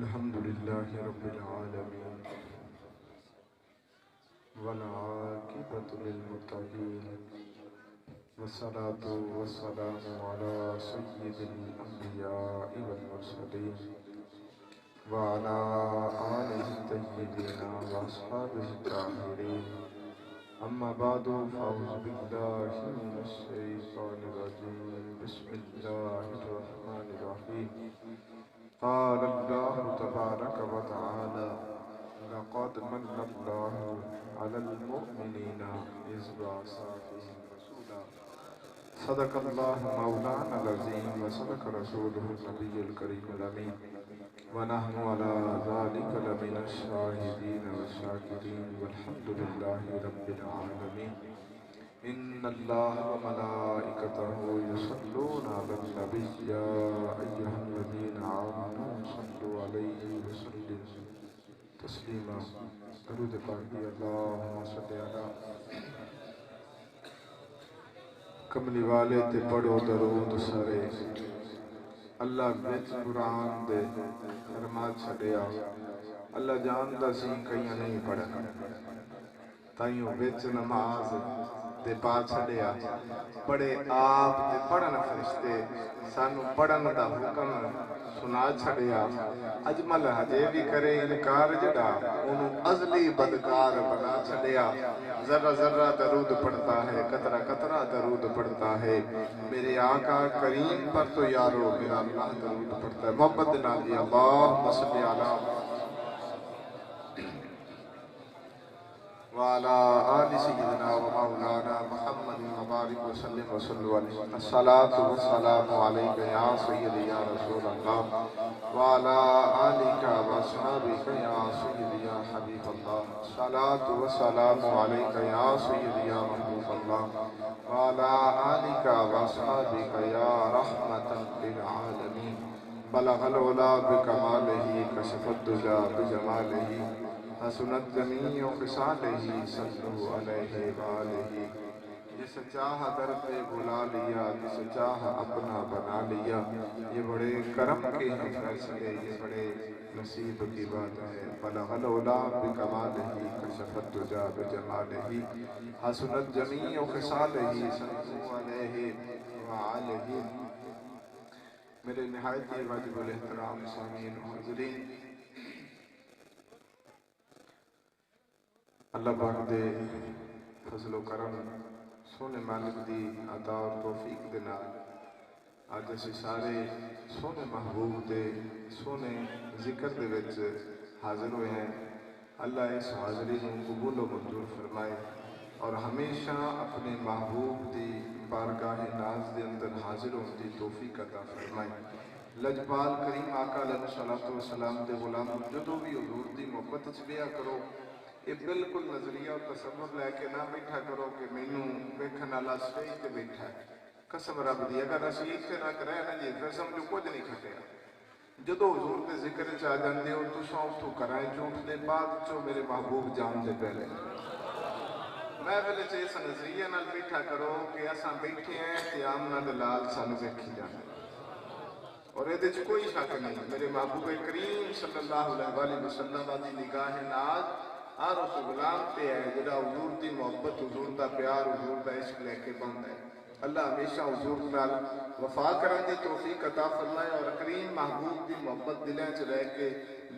الحمد لله رب العالمين والعاقبة للمتقين والصلاة والسلام على سيد الأنبياء والمرسلين وعلى آله الطيبين وأصحابه الطاهرين أما بعد فأعوذ بالله من الشيطان الرجيم بسم الله الرحمن الرحيم قال الله تبارك وتعالى لقد من الله على المؤمنين إذ بعث فيهم رسولا صدق الله مولانا العظيم وصدق رسوله النبي الكريم الأمين ونحن على ذلك لمن الشاهدين والشاكرين والحمد لله رب العالمين إن الله وملائكته يصلون على النبي يا أيها الذين آمنوا صلوا عليه وسلموا تسلیما درود پاک اللہم صلی علی کملی والے تے پڑھو درود سارے اللہ بچ قرآن دے فرمات چھڑیا اللہ جاندا سی کئیاں نہیں پڑھنا تائیوں بچ نماز دے پا چھڑیا پڑھے آپ دے پڑھن فرشتے سانو پڑھن دا حکم سنا چھڑیا اجمل حجے بھی کرے انکار جڑا انہوں ازلی بدکار بنا چھڑیا ذرہ ذرہ درود پڑھتا ہے قطرہ قطرہ درود پڑھتا ہے میرے آقا کریم پر تو یارو میرا اللہ درود پڑھتا ہے محبت نالی اللہم صلی علی وعلى آل سيدنا ومولانا محمد مبارك وسلم وصلوا عليه الصلاة والسلام عليك يا سيدي يا رسول الله وعلى آلك وأصحابك يا سيدي يا حبيب الله الصلاة والسلام عليك يا سيدي يا محبوب الله وعلى آلك وأصحابك يا رحمة للعالمين بلغ العلا بكماله كشف الدجى بجماله حسنت جمیع خصالہ صلو علیہ وآلہ جس چاہا در پہ بلا لیا جس چاہا اپنا بنا لیا یہ بڑے کرم کے ہیں فیصلے یہ بڑے نصیب کی بات ہے بلغ العلا بکمالہ کشف الدجى بجمالہ حسنت جمیع خصالہ صلو علیہ وآلہ میرے نہایت واجب الاحترام سامعین و حاضرین اللہ پاک دے فضل و کرم سونے مالک دی عطا اور توفیق دے نال آج اسی سارے سونے محبوب دے سونے ذکر دے وچ حاضر ہوئے ہیں اللہ اس حاضری کو قبول و منظور فرمائے اور ہمیشہ اپنے محبوب دی بارگاہ ناز دے اندر حاضر ہونے دی توفیق عطا فرمائے لجپال کریم آقا علیہ السلام دے غلام جدو بھی حضور دی محبت چبیا کرو یہ بالکل نظریہ اور تصور لے کے نہ بیٹھا کرو کہ مینوں ویکھن والا سٹیج تے بیٹھا ہے قسم رب دی اگر اسی اتنے نہ کرے نا جی پھر سمجھو کچھ نہیں کھٹیا جدو حضور دے ذکر چ آ جاندے ہو تساں اتھوں کرائیں جھوٹ دے بعد چو میرے محبوب جان دے پہلے میں پہلے چ اس نظریے نال بیٹھا کرو کہ اساں بیٹھے ہیں تے آمنہ دے لال سانو ویکھی جاندے اور یہ دیکھ کوئی شک نہیں میرے محبوب کریم صلی اللہ علیہ وسلم دی نگاہ ناز ہر اس غلام تے ہے جڑا حضور دی محبت حضور دا پیار حضور دا عشق لے کے بند ہے اللہ ہمیشہ حضور نال وفا کرن دی توفیق عطا فرمائے اور کریم محبوب دی محبت دلیں چ رہ کے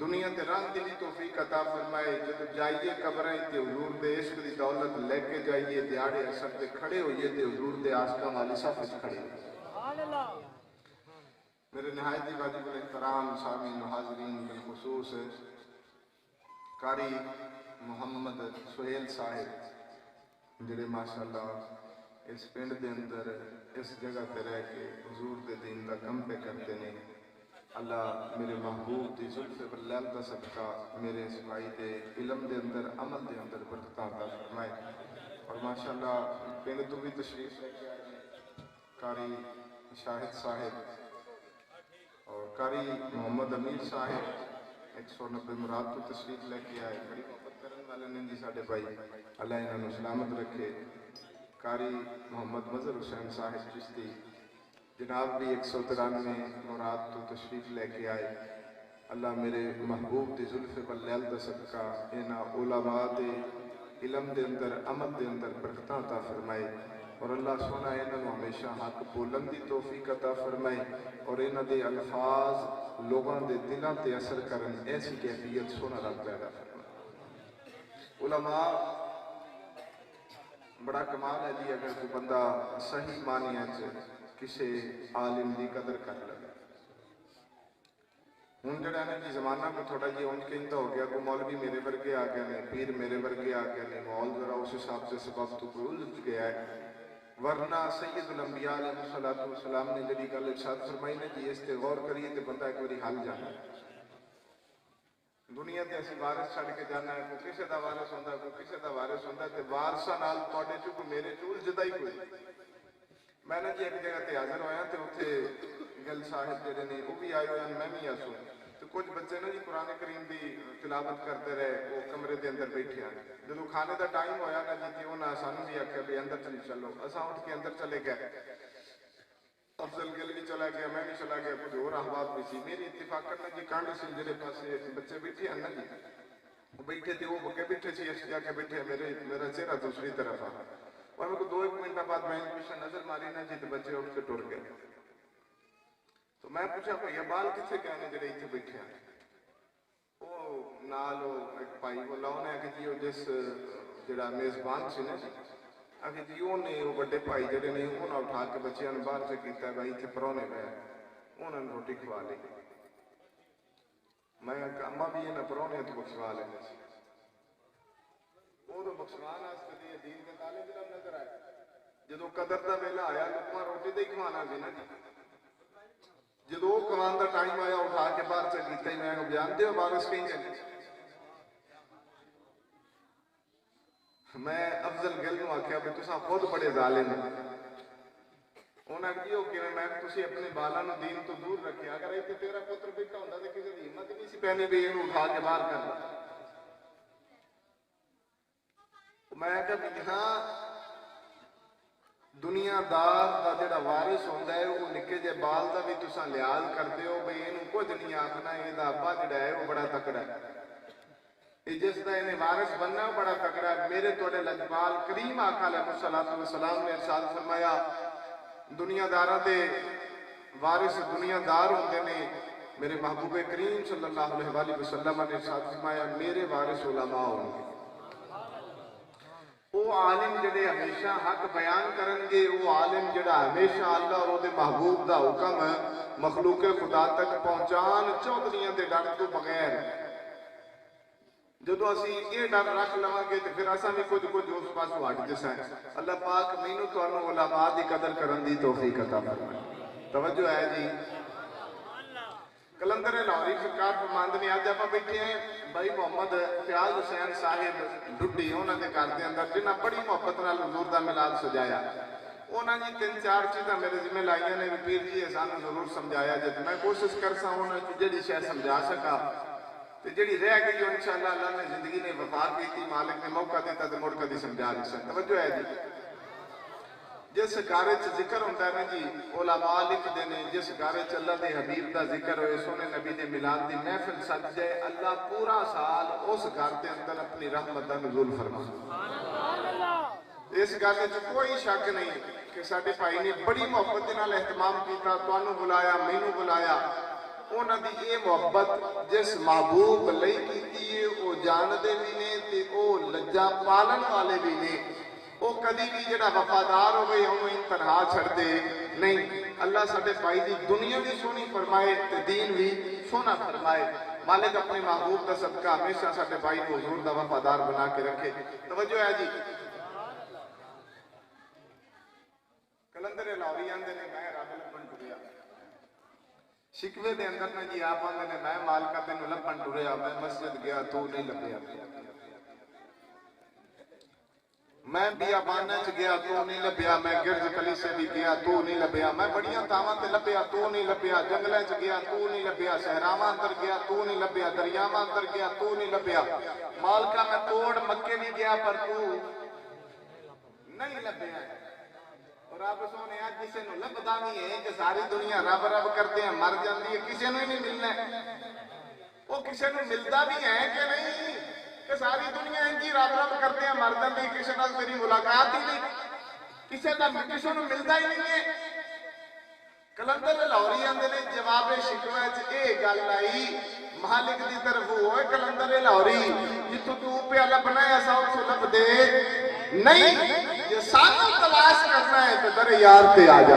دنیا تے رنگ دی توفیق عطا فرمائے جب جائیے قبریں تے حضور دے عشق دی دولت لے کے جائیے دیہڑے اثر تے کھڑے ہوئیے تے حضور دے عاشقاں والی صف وچ کھڑے ہوئیے میرے نہایت واجب الاحترام سامعین و حاضرین بالخصوص قاری محمد سہیل صاحب جڑے ماشاءاللہ اس پنڈ دے اندر اس جگہ تے رہ کے حضور دے دین دا کم پہ کرتے ہیں اللہ میرے محبوب دی زلف باللیل دا صدقہ میرے اس بھائی دے علم دے اندر عمل دے اندر برکت عطا فرمائے اور ماشاءاللہ پنڈ تو بھی تشریف لے کے آئے قاری شاہد صاحب اور قاری محمد امیر صاحب 190 مراد تو تشریف لے کے آئے بڑی محبت کرن والے نے جی ساڑھے بھائی اللہ انہوں سلامت رکھے قاری محمد مظہر حسین صاحب چشتی جناب بھی 193 مراد تو تشریف لے کے آئے اللہ میرے محبوب دی زلف واللیل دا صدقہ انہاں علماء دے علم دے اندر عمل دے اندر برکتاں عطا فرمائے، اور اللہ سونا انہوں ہمیشہ حق بولن دی توفیق عطا فرمائے، اور انہوں دے الفاظ لوگاں دے دلوں تے اثر کرن ایسی کیفیت سونا رب پیدا فرمائے۔ علماء بڑا کمال ہے جی، اگر کوئی بندہ صحیح معنی ہے کسی عالم دی قدر کر لگا۔ ہوں جڑا ہے نا جی زمانہ کو تھوڑا جی اونج کہندا ہو گیا، کوئی مولوی میرے ورگے آ گئے نے، پیر میرے ورگے آ گئے نے، ماحول ذرا اس حساب سے سبب تو کوئی الجھ گیا ہے، ورنہ سید الانبیاء علیہ السلام نے جڑی گل ارشاد فرمائی نے جی اس تے غور کریے تے بندہ ایک باری حل جانا ہے۔ دنیا تے اسی وارث چھڑ کے جانا ہے، کوئی کسے دا وارث ہوندا ہے، کوئی کسے دا وارث ہوندا ہے، تے وارثاں نال تواڈے چوں کوئی میرے چوں الجھدا ہی کوئی۔ میں نے جی ایک جگہ تے حاضر ہویا تے اوتھے گل صاحب جڑے نے وہ بھی آئے ہوئے ہیں، میں بھی آسوں تو کچھ بچے نا جی قرآن کریم دی تلاوت کرتے رہے، وہ کمرے دے اندر بیٹھے ہیں۔ جدو کھانے دا ٹائم ہویا نا جی تے انہاں سانوں بھی آکھیا بھی اندر چلی چلو، اساں اٹھ کے اندر چلے گئے، افضل گل بھی چلا گیا، میں بھی چلا گیا، کچھ اور احباب بھی سی۔ میری اتفاقاً نا جی کانڈ سی جڑے پاسے بچے بیٹھے ہیں نا جی، وہ بیٹھے تھے، وہ بکے بیٹھے سی، اس جا کے بیٹھے میرا چہرہ دوسری طرف آ، اور میرے کو 2-1 منٹ بعد میں پیچھے نظر ماری نا جی تے بچے اٹھ کے ٹر گئے۔ تو میں پوچھا بھئی بال کتنے گئے نے جڑے اتنے بیٹھے ہیں؟ وہ نال ایک بھائی وہ لاؤنے ہے کہ جی وہ جس جڑا میزبان سی نا جی، آگے جی وہ بڑے بھائی جڑے نے انہوں نے اٹھا کے بچیاں نے باہر سے کیتا ہے بھائی اتنے پرونے گئے، انہوں نے روٹی کھوا لی۔ میں کہا اماں بھی انہاں پرونے تو بخشوا لینے سی، وہ تو بخشوان آستے دی دین کے طالب علم نظر آئے، جدو قدر دا ویلا آیا لقمہ روٹی دے ہی کھوانا سی نا جی، جدو وہ کمان دا ٹائم آیا اٹھا کے باہر سے کیتا ہی میں بیان دے وارث کہیں گے۔ میں افضل گل نو آکھیا بھی تساں خود بڑے ظالم ہیں۔ انہاں کیوں کہ میں تسی اپنے بالاں نو دین تو دور رکھیا، اگر ایتھے تیرا پتر بیٹھا ہوندا تے کسے دی ہمت نہیں سی پینی بھی اینوں اٹھا کے باہر کرنا۔ میں کہا بھی ہاں دنیا دار دا جڑا وارث ہوندا ہے وہ نکے جے بال دا بھی تساں لحاظ کرتے ہو بھئی اینوں کچھ نہیں آکھنا، اے دا ابا جڑا ہے وہ بڑا تکڑا ہے، جس دا انہیں وارث بننا بڑا تکڑا ہے۔ میرے توڑے لجپال کریم آقا علیہ السلام نے ارشاد فرمایا دنیا داراں دے وارث دنیا دار ہوندے نے، میرے محبوب کریم صلی اللہ علیہ وسلم نے ارشاد فرمایا میرے وارث علماء ہوں گے۔ وہ عالم جڑے ہمیشہ حق بیان کرن گے، وہ عالم جڑا ہمیشہ اللہ اور دے محبوب دا حکم مخلوق خدا تک پہنچان چودھریاں دے ڈر تو بغیر۔ جدو اسی یہ ڈر رکھ لواں گے تو پھر اساں بھی کچھ اس پاس ہٹ جسا ہے۔ اللہ پاک مینوں تانوں علماء دی قدر کرن دی توفیق عطا فرمائے۔ توجہ ہے جی۔ کلندر لاہوری سرکار فرماندے نے آج آپ بیٹھے ہیں بھائی محمد فیاض حسین صاحب ڈڈی انہوں نے گھر دے اندر جنہاں بڑی محبت نال حضور دا میلاد سجایا، انہاں جی 3-4 چیزاں میرے ذمہ لائیاں نے پیر جی سانوں ضرور سمجھایا جے میں کوشش کرسا انہاں کی جڑی شے سمجھا سکا تے جڑی رہ گئی انشاءاللہ اللہ نے زندگی نے وفا کیتی، مالک نے موقع دیتا تے مڑ کدی سمجھا دسا۔ توجہ ہے جی۔ جس گھر ذکر ہوتا ہے نا جی علماء لکھتے ہیں، جس گھر اللہ دے حبیب دا ذکر ہوئے سونے نبی دے میلاد دی محفل سج جائے، اللہ پورا سال اس گھر دے اندر اپنی رحمت دا نزول فرما۔ اس گل وچ کوئی شک نہیں کہ ساڈے بھائی نے بڑی محبت دے نال اہتمام کیتا، تانوں بلایا، مینوں بلایا۔ انہاں دی یہ محبت جس محبوب لئی کیتی ہے وہ جاندے بھی نے تے او لجا پالن والے بھی نے، وہ کدی بھی جڑا وفادار ہوئے انہوں ان تنہا چھڑ دے نہیں۔ اللہ ساڈے بھائی دی دنیا بھی سونی فرمائے تے دین بھی سونا فرمائے۔ مالک اپنے محبوب دا صدقہ ہمیشہ ساڈے بھائی کو حضور دا وفادار بنا کے رکھے۔ توجہ ہے جی۔ کلندر لاہوری آندے نے میں رب لبن ٹریا، شکوے دے اندر میں جی آپ آندے نے میں مالکہ تینوں لبن ٹریا، میں مسجد گیا تو نہیں لبیا، میں بیابانہ چ گیا تو نہیں لبیا، میں گرز کلیسے بھی گیا تو نہیں لبیا، میں بڑیاں تاواں تے لبیا تو نہیں لبیا، جنگلیں چ گیا تو نہیں لبیا، صحراواں اندر گیا تو نہیں لبیا، دریاواں اندر گیا تو نہیں لبیا، مالکہ میں توڑ مکے بھی گیا پر تو نہیں لبیا۔ اور رب سونے آج کسے نو لبدا نہیں ہے کہ ساری دنیا رب رب کرتے ہیں مر جاندی ہے، کسے نو ہی نہیں ملنا ہے۔ وہ کسی کو ملتا بھی ہے کہ نہیں کہ ساری دنیا انجی رب رب کرتے ہیں مر جاتی کسی نال میری ملاقات ہی نہیں کسی کو ملتا ہی نہیں ہے کلندر لاہوری آندے نے جواب شکوہ اے گل آئی مالک دی طرف ہوئے کلندر لاہوری جتوں تو پیالہ بنایا سا اس لب دے نہیں یہ سانو تلاش کرنا ہے تو در یار تے آ جا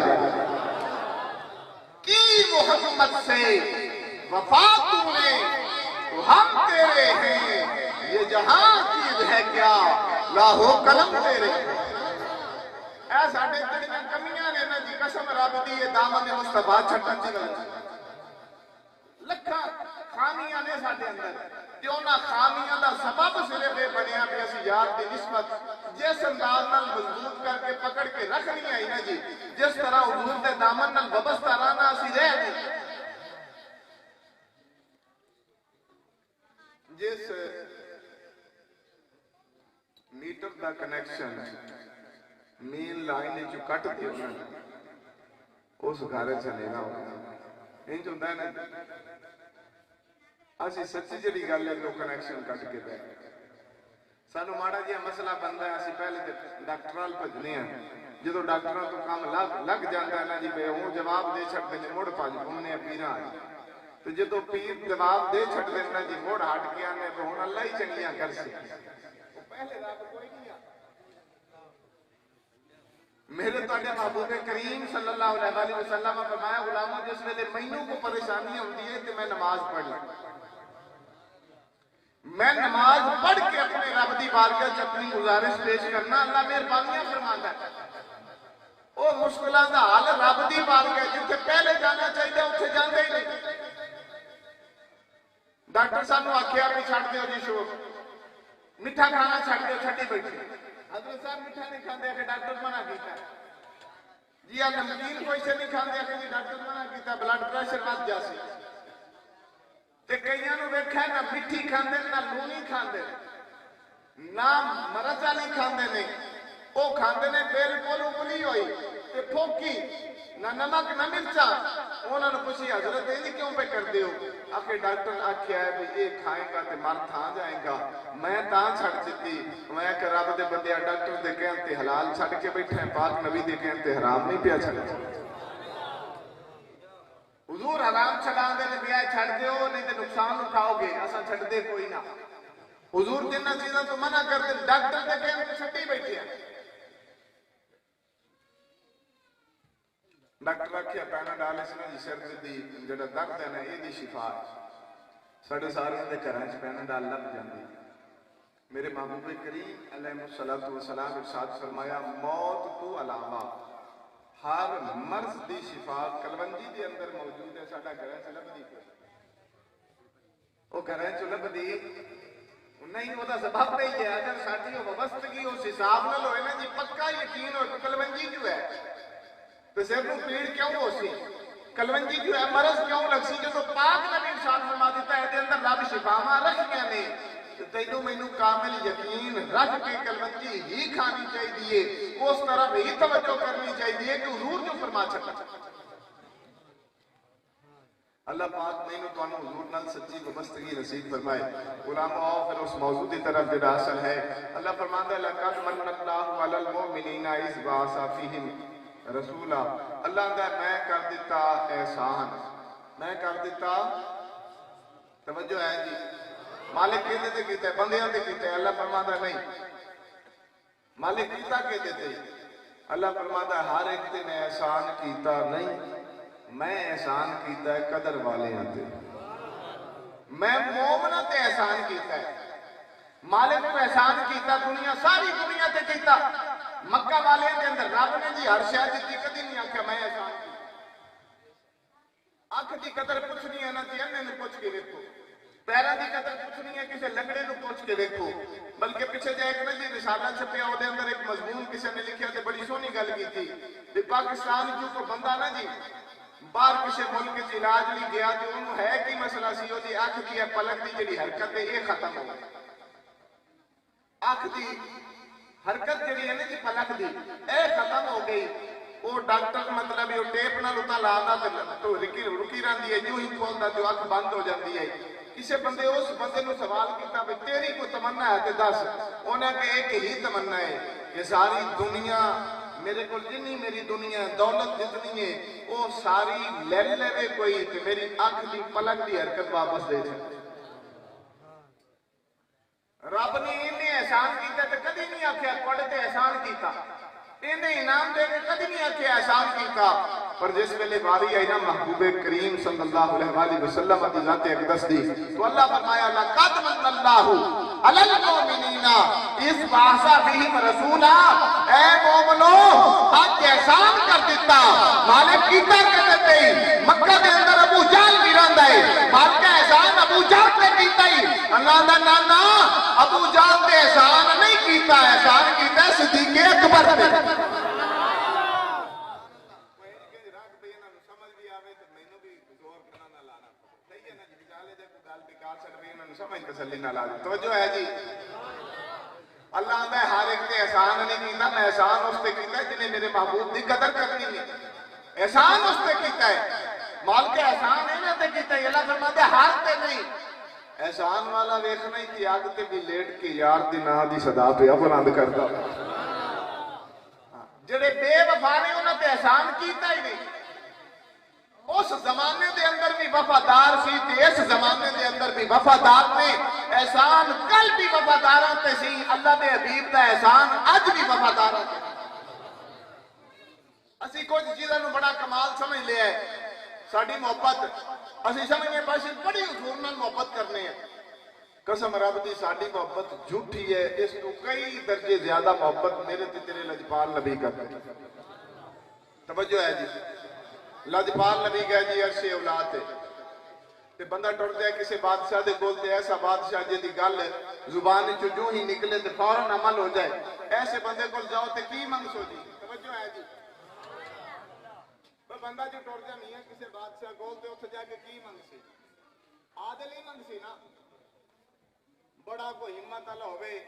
کی محمد سے وفا تو نے تو ہم تیرے ہیں یہ جہاں چیز ہے کیا لاہو قلم تیرے اے ساڑھے تڑیاں کمیاں نے نا جی قسم رب دی یہ دامن مصطفیٰ چھٹن جی لکھا خامیاں نے ساڑھے اندر جو نہ خامیاں دا سبب صرف اے بنیا بھی اسی یاد دی نسبت جس انداز نال مضبوط کر کے پکڑ کے رکھنی آئی نا جی جس طرح حضور دے دامن نال وبستہ رانا اسی رہ دی جس میٹر دا کنیکشن مین لائن جو کٹ دیو نا اس گھارے چلے گا انج ہوتا ہے نا اسی سچی جڑی گل ہے لوگ کنیکشن کٹ کے دے سانو ماڑا جی مسئلہ بنتا ہے اسی پہلے ڈاکٹرال بھجنے ہیں جدو ڈاکٹرال تو کام لگ جاتا ہے نا جی بے وہ جواب دے چھڑتے ہیں مڑ پاج گھومنے پیرا تو جدو پیر جواب دے چھڑتے ہیں نا جی مڑ ہٹ کے آنے تو ہون اللہ ہی چنگیاں کر سے وہ پہلے رب کوئی نہیں میرے توڑے محبوب کریم صلی اللہ علیہ وسلم فرمایا غلاموں جس ویلے مینوں کو پریشانی ہوتی ہے کہ میں نماز پڑھ لوں میں نماز پڑھ کے اپنے رب دی بارگاہ وچ اپنی گزارش پیش کرنا اللہ مہربانیاں فرماندا ہے او مشکلاں دا حل رب دی بارگاہ جتھے پہلے جانا چاہیے اوتھے جاندے ہی نہیں ڈاکٹر صاحب نوں آکھیا بھی چھڈ دیو جی شوق میٹھا کھانا چھڈ دیو چھڈی بیٹھے حضرت صاحب میٹھا نہیں کھاندے کہ ڈاکٹر منع کیتا ہے جی آپ نمکین کوئی سے نہیں کھاندے کہ جی ڈاکٹر منع کیتا ہے بلڈ پریشر واد جاسی تے کئیاں نوں ویکھیا نہ میٹھی کھاندے نہ لونی کھاندے نہ مرچ والی کھاندے نہیں او کھاندے نے بالکل ابلی ہوئی تے پھوکی نہ نمک نہ مرچا انہاں نوں پوچھی حضرت یہ کیوں پہ کر دیو آخر ڈاکٹر آکھیا ہے بھی یہ کھائے گا تے مر تھا جائے گا میں تاں چھڑ دیتی میں کہ رب دے بندیا ڈاکٹر دے کہن تے حلال چھڑ کے بیٹھے ہیں پاک نبی دے کہن تے حرام نہیں پیا چھڑ حضور حرام چھڑا دے نے بیا چھڑ دیو نہیں تے نقصان اٹھاؤ گے اساں چھڑ دے کوئی نہ حضور جنہ چیزاں تو منع کر دے ڈاکٹر دے کہن تے چھٹی بیٹھے ہیں ڈاکٹر آکھیا پینا ڈالے سے نا جی سر دی جڑا درد ہے نا یہ دی شفا ساڑھے سارے دے گھراں چ پینا ڈال لگ جاندی میرے محبوب کریم علیہ الصلوۃ والسلام ارشاد فرمایا موت تو علاوہ ہر مرض دی شفا کلونجی دے اندر موجود ہے ساڈا گھراں چ لبدی او گھراں چ لبدی نہیں وہ دا سبب نہیں ہے اگر ساڈی وابستگی اس حساب نال ہوئے نا جی پکا یقین ہو کہ کلونجی جو ہے تو سر نو پیڑ کیوں ہو سی کلونجی جو ہے مرض کیوں لگ سی جو پاک نبی ارشاد فرما دیتا ہے دے اندر رب شفاواں رکھیاں نے تو تینوں مینوں کامل یقین رکھ کے کلونجی ہی کھانی چاہیے اس طرف ہی توجہ کرنی چاہیے کہ حضور جو فرما چھٹا اللہ پاک مینوں تانوں حضور نال سچی وابستگی نصیب فرمائے غلام آؤ پھر اس موضوع کی طرف جو اصل ہے اللہ فرماندا ہے لقد من اللہ علی المؤمنین اذ بعث فیہم رسولہ اللہ دا میں کر دیتا احسان میں کر دیتا توجہ ہے جی مالک کہتے تھے کیتا ہے بندیاں دے کیتا ہے اللہ فرماتا نہیں مالک کیتا کہتے تھے اللہ فرماتا ہے ہر ایک دن احسان کیتا نہیں میں احسان کیتا ہے قدر والے آتے میں مومنہ تے احسان کیتا ہے مالک کو احسان کیتا دنیا ساری دنیا تے کیتا مکہ والے کے اندر رب نے جی ہر شاید جتنی کدی نہیں آکھا میں احسان کی آنکھ دی قدر پوچھنی ہے نا جی انہیں نے پوچھ کے دیکھو پیرہ دی قدر پوچھنی ہے کسے لنگڑے نے پوچھ کے دیکھو بلکہ پیچھے جائے ایک نا جی رسالہ چھپیا ہو دے اندر ایک مضمون کسے نے لکھیا تے بڑی سونی گل کی تھی کہ پاکستان جو کو بندہ نا جی باہر کسے ملک کے علاج لی گیا تو انہوں ہے کی مسئلہ سی ہو دی آنکھ دی ہے پلک دی جڑی حرکت ہے یہ ختم ہو آنکھ دی حرکت جڑی ہے نا جی پلک دی اے ختم ہو گئی وہ ڈاکٹر مطلب یہ ٹیپ نہ لتا لانا تو رکی رہندی ہے جو ہی کھولتا جو آنکھ بند ہو جاندی ہے کسی بندے اس بندے نو سوال کیتا بھئی تیری کوئی تمنا ہے تے دس، انہیں کہ ایک ہی تمنا ہے کہ ساری دنیا میرے کو جنی میری دنیا دولت جتنی ہے وہ ساری لے لے کوئی تے میری آنکھ دی پلک دی حرکت واپس دے جائے۔ رب نے انہیں احسان کیتا تے کدی نہیں آکھیا کوڑے تے احسان کیتا، انہیں انعام دے کے کدی نہیں آکھیا احسان کیتا۔ پر جس ویلے باری آئی نا محبوب کریم صلی اللہ علیہ وسلم دی ذات اقدس دی تو اللہ فرمایا لَقَدْ مَنَّ اللَّهُ عَلَى الْمُؤْمِنِينَ اِذْ بَعَثَ فِيهِمْ رَسُولًا، اے مومنو آج احسان کر دیتا، مالک کیتا کر دیتے ہی مکہ دے اندر ابو جہل بھی رہندا ہے، مالک کا احسان ابو جہل پہ کیتا ہی، اللہ دا نانا ابو جہل تے احسان نہیں کیتا، احسان کیتا ہے صدیق اکبر پہ۔ توجہ ہے جی، اللہ میں ہر ایک تے احسان نہیں کیتا، میں احسان اس تے کیتا ہے جنہیں میرے محبوب دی قدر کرنی ہے، احسان اس تے کیتا ہے، مال کے احسان ہے نا تے کیتا ہے، اللہ فرماتے ہیں ہاتھ تے نہیں، احسان والا ویکھنا ہی تھی آگتے بھی لیٹ کے یار دی نا دی صدا پہ بلند کرتا، جڑے بے وفا نے انہوں تے احسان کیتا ہی نہیں، اس زمانے دے اندر بھی وفادار سی تے اس زمانے دے اندر بھی وفادار نے، احسان کل بھی وفاداران تے سی، اللہ دے حبیب دا احسان آج بھی وفاداران تے۔ اسی کچھ چیزوں نو بڑا کمال سمجھ لیا ہے، ساڑی محبت اسی سمجھنے پاس بڑی حضور نال محبت کرنے ہیں، قسم رب دی ساڑی محبت جھوٹی ہے، اس کو کئی درجے زیادہ محبت میرے تے تیرے لجپال نبی کرتے ہیں۔ توجہ ہے جی، لجپال نبی کہہ جی عرش اولاد ہے تے بندہ ٹر جائے کسی بادشاہ دے بولتے ایسا بادشاہ جے دی گل زبان جو ہی نکلے تے فوراً عمل ہو جائے، ایسے بندے کو جاؤ تے کی منگسو جی؟ توجہ ہے جی، بندہ جو ٹر جائے نہیں ہے کسی بادشاہ بولتے اتھے جا کے کی منگسی؟ عادل ہی منگسی نا، بڑا کوئی ہمت والا ہوئے،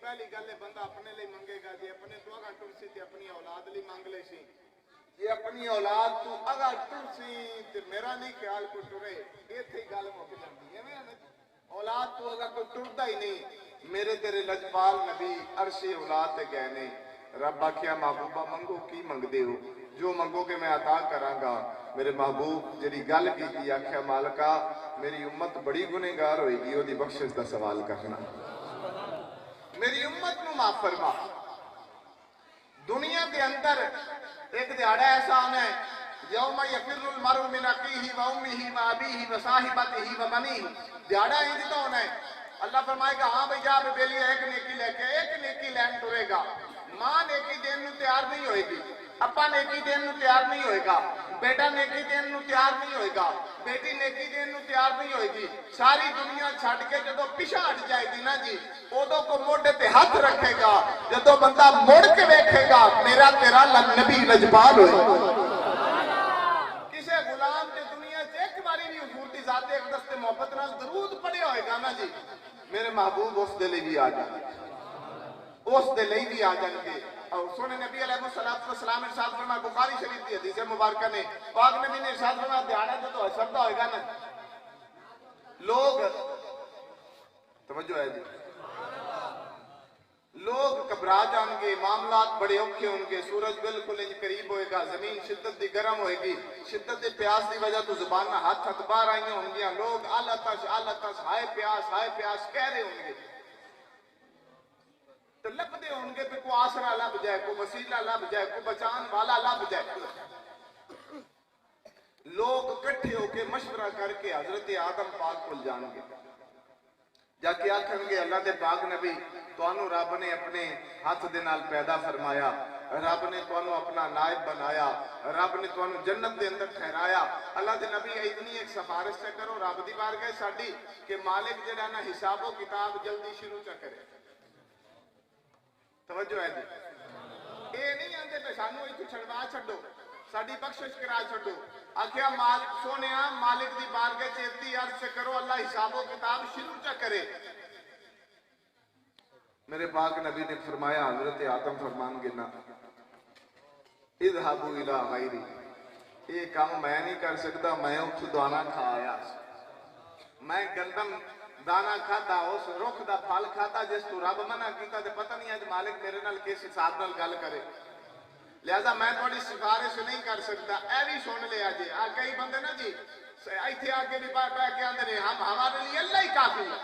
پہلی گل ہے بندہ اپنے لئے منگے گا جی، اپنے تو اگا ٹرسی تے اپنی اولاد لئے منگ لے سی، یہ اپنی اولاد تو اگا ٹرسی تے میرا نہیں خیال کو ٹرے، یہ تھی گل موقع جاندی ہے، اولاد تو اگا کوئی ٹردا ہی نہیں، میرے تیرے لجپال نبی عرش اولاد تے گئے نہیں، رب آکھیا محبوبہ منگو کی منگ دے ہو، جو منگو کہ میں عطا کروں گا، میرے محبوب جڑی گل کی تھی آکھیا مالکا میری امت بڑی گنہگار ہوئے گی، وہ دی بخشش دا سوال کرنا، میری امت نو معاف فرما۔ دنیا کے اندر ایک دیہڑا ایسا آنا ہے یوم یفر المرء من اخیہ و امہ و ابیہ و صاحبتہ و بنیہ، دیہڑا ہی تو ہونا ہے، اللہ فرمائے گا ہاں بھئی جا بیلی ایک نیکی لے کے ایک نیکی لین ٹرے گا، ماں نیکی دین نو تیار نہیں ہوئے گی، اپا نیکی دین نو تیار نہیں ہوئے گا، بیٹا نیکی دین نو تیار نہیں ہوئے گا، بیٹی نیکی دین نو تیار نہیں ہوئے گی، ساری دنیا چھڑ کے جدو پیچھے ہٹ جائے گی نا جی، اودوں کو موڑے تے ہاتھ رکھے گا، جدو بندہ موڑ کے دیکھے گا میرا تیرا نبی لجپال ہوئے، کسے غلام تے دنیا سے ایک باری بھی حضور دی ذات اقدس تے محبت نال درود پڑھے ہوئے گا نا جی، میرے محبوب اس دے لئے بھی آ جائیں گے، اس دے لئے بھی آ جائیں گے۔ اور سونے نبی علیہ السلام ارشاد فرمایا بخاری شریف دی حدیث مبارکہ نے، پاک نبی نے ارشاد فرمایا دیہڑا جو حشردہ ہوئے گا نا لوگ، توجہ ہے جی، لوگ گھبرا جان گے، معاملات بڑے اوکھے ہوں گے، سورج بالکل انج قریب ہوئے گا، زمین شدت دی گرم ہوئے گی، شدت دی پیاس دی وجہ تو زبان نہ ہاتھ باہر آئیں ہوں گے، لوگ آلتش ہائے پیاس کہہ رہے ہوں گے، تو لب دے ہوں گے پہ کوئی آسرا لب جائے، کوئی وسیلہ لب جائے، کوئی بچان والا لب جائے، لوگ کٹھے ہو کے مشورہ کر کے حضرت آدم پاک کو جان گے، جا کے آکھیں گے اللہ دے پاک نبی توانو رب نے اپنے ہاتھ دے نال پیدا فرمایا، رب نے توانو اپنا نائب بنایا، رب نے توانو جنت دے اندر ٹھہرایا، اللہ دے نبی اتنی ایک سفارش سے کرو رب دی بارگاہ ساڈی کہ مالک جڑا نا حساب و کتاب جلدی شروع چا کرے، توجہ ہے جی، اے نہیں آندے پہ سانو ایتھوں چھڑوا چھڈو، ساڈی بخشش کرا چھڈو، آکھیا مالک سونیا مالک دی بارگاہ چ اتنی عرض سے کرو اللہ حساب و کتاب شروع چا کرے، میرے پاک نبی نے فرمایا حضرت آدم فرمان گے نا اذهبوا الى غیری، یہ کام میں نہیں کر سکتا، میں اتھوں دانا کھا آیا، میں گندم دانا کھاتا اس رخ دا پھل کھاتا جس تو رب منع کیتا تے پتہ نہیں اج مالک میرے نال کس حساب نال گل کرے لہذا میں تھوڑی سفارش نہیں کر سکتا اے بھی سن لیا جی کئی بندے نا جی ایتھے آگے بھی بیٹھ کے آندے نے ہم ہمارے لیے اللہ ہی کافی ہے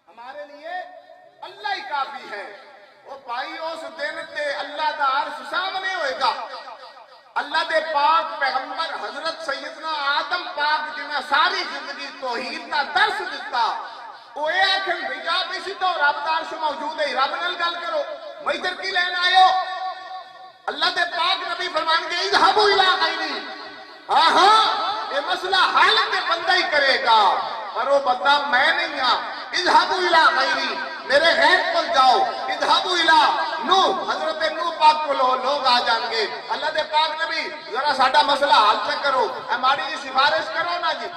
ہمارے لیے اللہ ہی کافی ہے وہ بھائی اس دن تے اللہ دا عرش سامنے ہوئے گا اللہ دے پاک پیغمبر حضرت سیدنا آدم پاک جنہیں ساری زندگی توحید کا درس دیتا وہ یہ آکھن بھیجا بیسی تو رب دا عرش موجود ہے رب نال گل کرو میں ترکی لین آئے ہو اللہ دے پاک نبی فرمان کے اذهبوا الى غیری ہاں یہ مسئلہ حل کے بندہ ہی کرے گا پر وہ بندہ میں نہیں ہاں اذهبوا الى غیری میرے غیر پر جاؤ اذهبوا الى نوح حضرت نوح پاک کو لوگ آ جان گے اللہ دے پاک نبی ذرا ساڈا مسئلہ حل سے کرو اے ماڑی جی سفارش کرو نا جی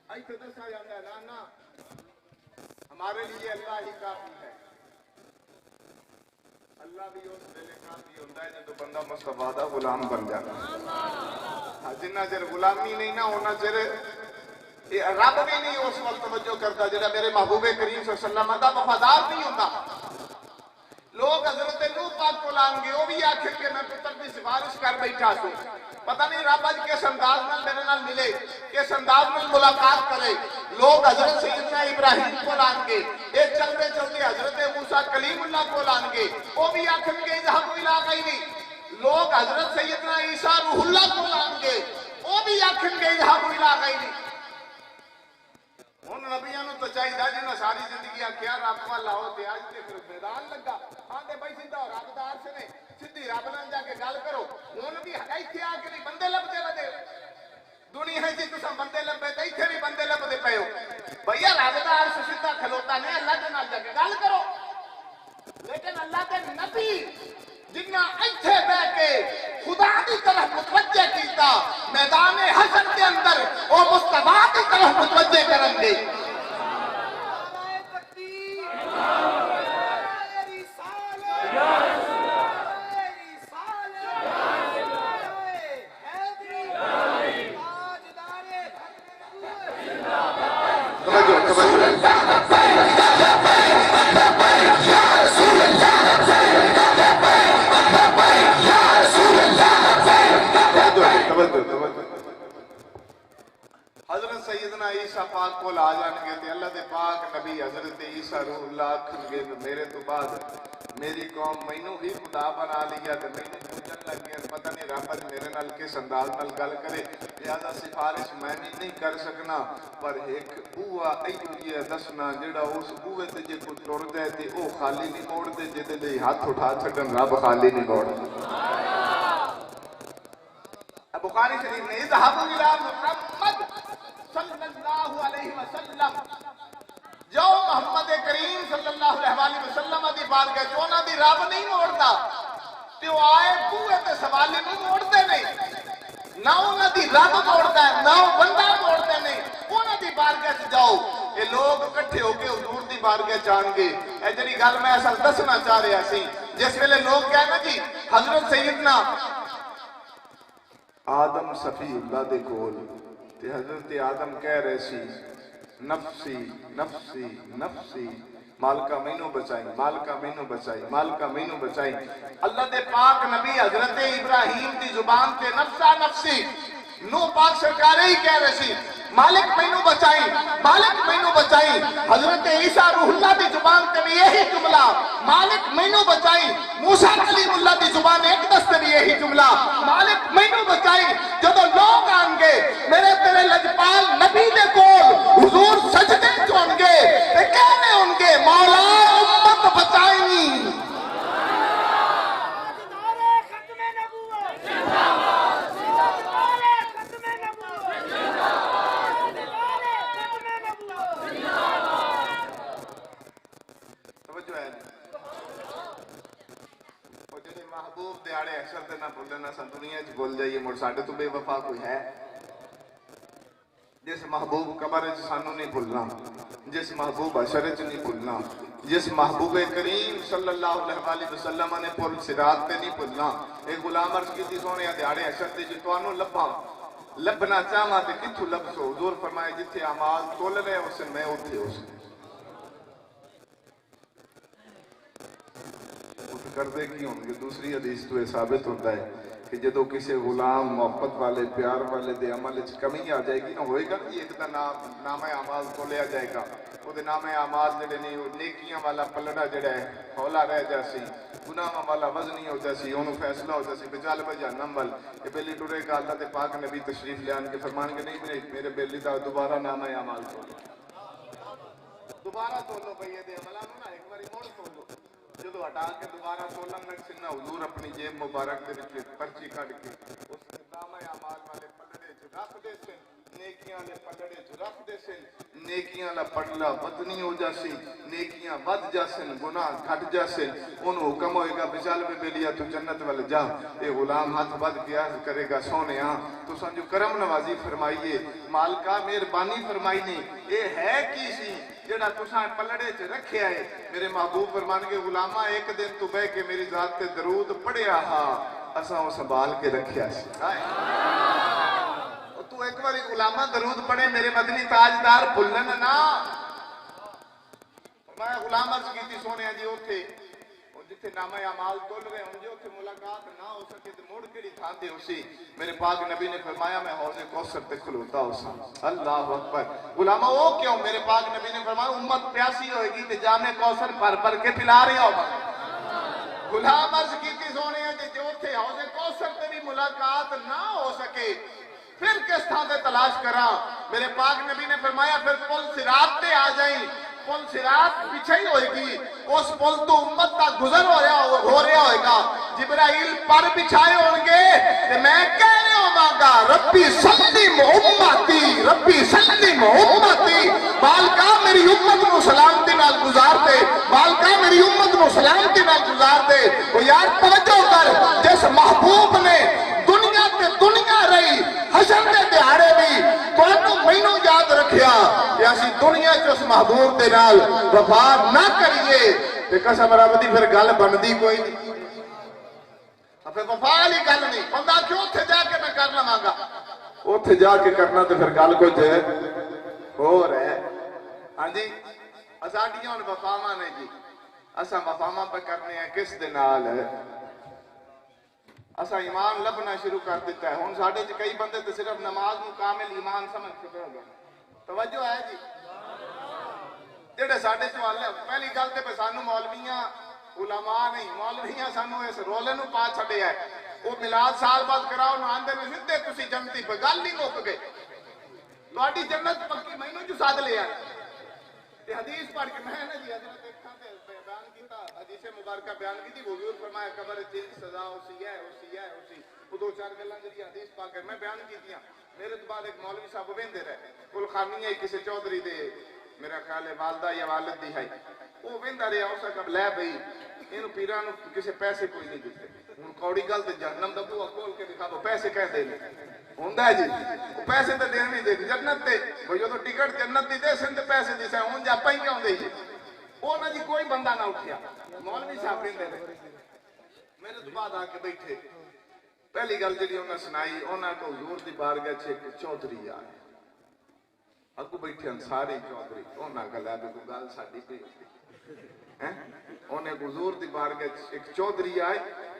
ایتھے دسا جاندا ہے نا ہمارے لیے اللہ ہی کافی ہے اللہ بھی اس ویلے کافی ہوتا ہے جب بندہ مصطفیٰ دا غلام بن جاتا جنہ چر غلامی نہیں نہ ہونا چر رب بھی نہیں اس وقت توجہ کرتا جڑا میرے محبوب کریم صلی اللہ علیہ وسلم دا وفادار نہیں ہوتا لوگ حضرت نوح پاک کو لان گے وہ بھی آخر کے میں پتر کی سفارش کر بیٹھا سوں پتہ نہیں رب اج کس انداز نال میرے نال ملے کس انداز نال ملاقات کرے لوگ حضرت سیدنا ابراہیم کو لان گے یہ چلتے چلتے حضرت موسیٰ کلیم اللہ کو لان گے وہ بھی آخر کے اذهبوا الى غیری لوگ حضرت سیدنا عیسیٰ روح اللہ کو لان گے وہ بھی آخر کے اذهبوا الى غیری ان نبیوں تو چاہیے جنہیں ساری زندگی کیا رب والا ہو تے اج تے پھر میدان لگا آندے بھائی سیدھا رب دا عرش نے سیدھی رب نال جا کے گل کرو ہن بھی ایتھے آ کے نہیں بندے لبدے لدے دنیا ہے جی تساں بندے لبے تے ایتھے بھی بندے لبدے پئے ہو بھیا رب دا عرش سیدھا کھلوتا نہیں اللہ دے نال جا کے گل کرو لیکن اللہ دے نبی جنہ ایتھے بیٹھ کے خدا کی طرف متوجہ کیتا میدان حشر کے اندر وہ مصطفیٰ کی طرف متوجہ کریں گے حضرت سیدنا عیسیٰ پاک کو لا جان گے تے اللہ دے پاک نبی حضرت عیسیٰ روح اللہ کھل گے میرے تو بعد میری قوم مینوں ہی خدا بنا لیا تے مینوں پوچھن لگ گیا پتہ نہیں رب میرے نال کس انداز نال گل کرے لہذا سفارش میں نہیں کر سکنا پر ایک بوا ایو جی دسنا جڑا اس بوے تے جے کوئی ٹر جائے تے او خالی نہیں موڑ دے جے دے ہاتھ اٹھا چھڈن رب خالی نہیں موڑ بخاری شریف نے اذهبوا الى محمد صلی اللہ علیہ وسلم جو محمد کریم صلی اللہ علیہ وسلم دی بارگاہ جو انہاں دی رب نہیں موڑدا تے او آئے بوئے تے سوالی نہیں موڑدے نہیں نہ انہاں دی رب موڑدا ہے نہ بندہ موڑدے نہیں انہاں دی بارگاہ تے جاؤ یہ لوگ اکٹھے ہو کے حضور دی بارگاہ جان گے اے جڑی گل میں اصل دسنا چاہ رہا سی جس ویلے لوگ کہنا جی حضرت سیدنا آدم صفی اللہ دے کول تے حضرت آدم کہہ رہے سی نفسی نفسی نفسی مالکہ مینوں بچائی مالکہ مینوں بچائی مالکہ مینوں بچائی اللہ دے پاک نبی حضرت ابراہیم دی زبان تے نفسا نفسی نو پاک سرکارے ہی کہہ رہے سی مالک مینوں بچائی مالک مینوں بچائی حضرت عیسیٰ روح اللہ دی زبان تے بھی یہی جملہ مالک مینوں بچائی موسیٰ کلیم اللہ دی زبان ایک دستے بھی یہی جملہ مالک مینوں بچائی جدو لوگ آن گے میرے تیرے لجپال نبی دے کول حضور سجدے چون گے تے کہنے ان گے مولا امت بچائیں محبوب دیاڑے اکثر تے نہ بھولنا سن دنیا چ بھول جائیے مڑ ساڈے تو بے وفا کوئی ہے جس محبوب قبر چ سانو نہیں بھولنا جس محبوب حشر چ نہیں بھولنا جس محبوب کریم صلی اللہ علیہ وسلم نے پل صراط تے نہیں بھولنا ایک غلام عرض کیتی سونے دیاڑے اکثر تے جو تانوں لبھاں لبنا چاہاں تے کتھو لبسو حضور فرمائے جتھے اعمال تول رہے اسن میں اتھے اسن کر دے کی ہوں گے دوسری حدیث تو ثابت ہوتا ہے کہ جدو کسی غلام محبت والے پیار والے دے عمل کمی آ جائے گی نہ ہوئے گا کہ ایک دا نام اعمال تو لیا جائے گا وہ دے نام اعمال جڑے نہیں نیکیاں والا پلڑا جڑا ہے ہولا رہ جاسی گناہ والا وزنی ہو جاسی انہوں فیصلہ ہو جاسی بچال بجا نمبل کہ بیلی ٹورے کا اللہ دے پاک نبی تشریف لے آن کے فرمان کے نہیں میرے بیلی دا دوبارہ نام اعمال تو دوبارہ تو لو بھئی دے عملانو نا ایک باری موڑ تو لو جدو ہٹا کے دوبارہ سولن لگ سننا حضور اپنی جیب مبارک دے وچ پرچی کٹ کے اس نام اعمال والے پلڑے چ رکھ دے سن نیکیاں والے پلڑے چ رکھ دے سن نیکیاں والا پلڑا بدنی ہو جاسی نیکیاں ود جاسن گناہ گھٹ جاسن انہوں حکم ہوئے گا بچال میں بیلیا تو جنت والے جا اے غلام ہاتھ بد کیا کرے گا سونے ہاں تو سنجو کرم نوازی فرمائیے مالکہ مہربانی فرمائی نہیں اے ہے کی سی جڑا تساں پلڑے چ رکھیا ہے میرے محبوب فرمان کے غلامہ ایک دن تو بہ کے میری ذات تے درود پڑھیا ہا اساں وہ سنبھال کے رکھیا سی تو ایک باری غلامہ درود پڑھے میرے مدنی تاجدار بھلن نہ میں غلام عرض کی تھی سونے جی اوتھے جتھے نام اعمال تول رہے ہوں جو کہ ملاقات نہ ہو سکے تو موڑ کے تھا دے اسی میرے پاک نبی نے فرمایا میں حوض کوثر تے کھلوتا ہوں اللہ اکبر غلامہ وہ کیوں میرے پاک نبی نے فرمایا امت پیاسی ہوئے گی تے جام کوثر بھر کے پلا رہے ہو غلام عرض کی تھی سونے جی جو تھے حوض کوثر تے بھی ملاقات نہ ہو سکے پھر کس تھا دے تلاش کرا میرے پاک نبی نے فرمایا پھر پل صراط تے آ جائیں پل صراط پیچھے ہی ہوئے گی اس پل تو امت کا گزر ہو رہا ہوئے گا جبرائیل پر بچھائے ہوں گے کہ میں کہہ رہے ہوں مانگا ربی سلم امتی ربی سلم امتی مالکہ میری امت کو سلامتی نال گزار دے مالکہ میری امت کو سلامتی نال گزار دے وہ یار توجہ کر جس محبوب نے دنیا تے دنیا رہی حشر دے دیہاڑے بھی تو مینوں یاد رکھیا کہ اسی دنیا چ اس محبوب دے نال وفا نہ کریے تے قسم رب دی پھر گل بندی کوئی نہیں پھر وفا والی گل نہیں بندہ کیوں اوتھے جا کے میں کر لواں گا اوتھے جا کے کرنا تے پھر گل کوئی جے ہو رہا ہے ہاں جی اساڈیاں ہن وفاواں نے جی اساں وفاواں پہ کرنے ہیں کس دے نال اسا ایمان لبنا شروع کر دیتا ہے ہن ساڈے چ کئی بندے تے صرف نماز نو کامل ایمان سمجھ کے پڑھ گئے توجہ ہے جی جڑے ساڈے چ والے پہلی گل تے سانو مولویاں علماء نہیں مولویاں سانو اس رولے نو پا چھڈیا ہے وہ میلاد سال بعد کراؤ نہ آندے میں سدھے تسی جنتی پہ گل نہیں مک گئے تہاڈی جنت پکی مینوں جو سد لیا تے حدیث پڑھ کے میں نا جی حضرت ایک تھاں تے بیان کیتا حدیث مبارکہ بیان کی تھی حضور فرمایا قبر جن سزا اسی ہے وہ دو چار گلاں جڑی حدیث پاک میں بیان کیتیاں میرے تو بعد ایک مولوی صاحب ویندے رہے کل خانیہ کسی چودھری دے میرا خیال ہے والدہ یا والد دی ہے وہ ویندا رہیا اس کب لے بھئی اینو پیراں نو کسے پیسے کوئی نہیں دتے ہن کوڑی گل تے جہنم دا بوہا کھول کے دکھا دو پیسے کہندے نے ہوندا ہے جی وہ پیسے تے دین نہیں دے جنت تے وہ جو ٹکٹ جنت دی دے سن تے پیسے دے سن ہن جا پئی کیوں دے او نہ جی کوئی بندہ نہ اٹھیا مولوی صاحب ویندے نے میرے تو بعد آ کے بیٹھے پہلی گل جڑی انہاں سنائی انہاں کو حضور دی بارگاہ چ ایک چودھری آئے اگو بیٹھے انصاری چودھری انہاں گلا بھی کوئی گل ساڈی پئی انہیں حضور دی بارگاہ ایک چودھری آئے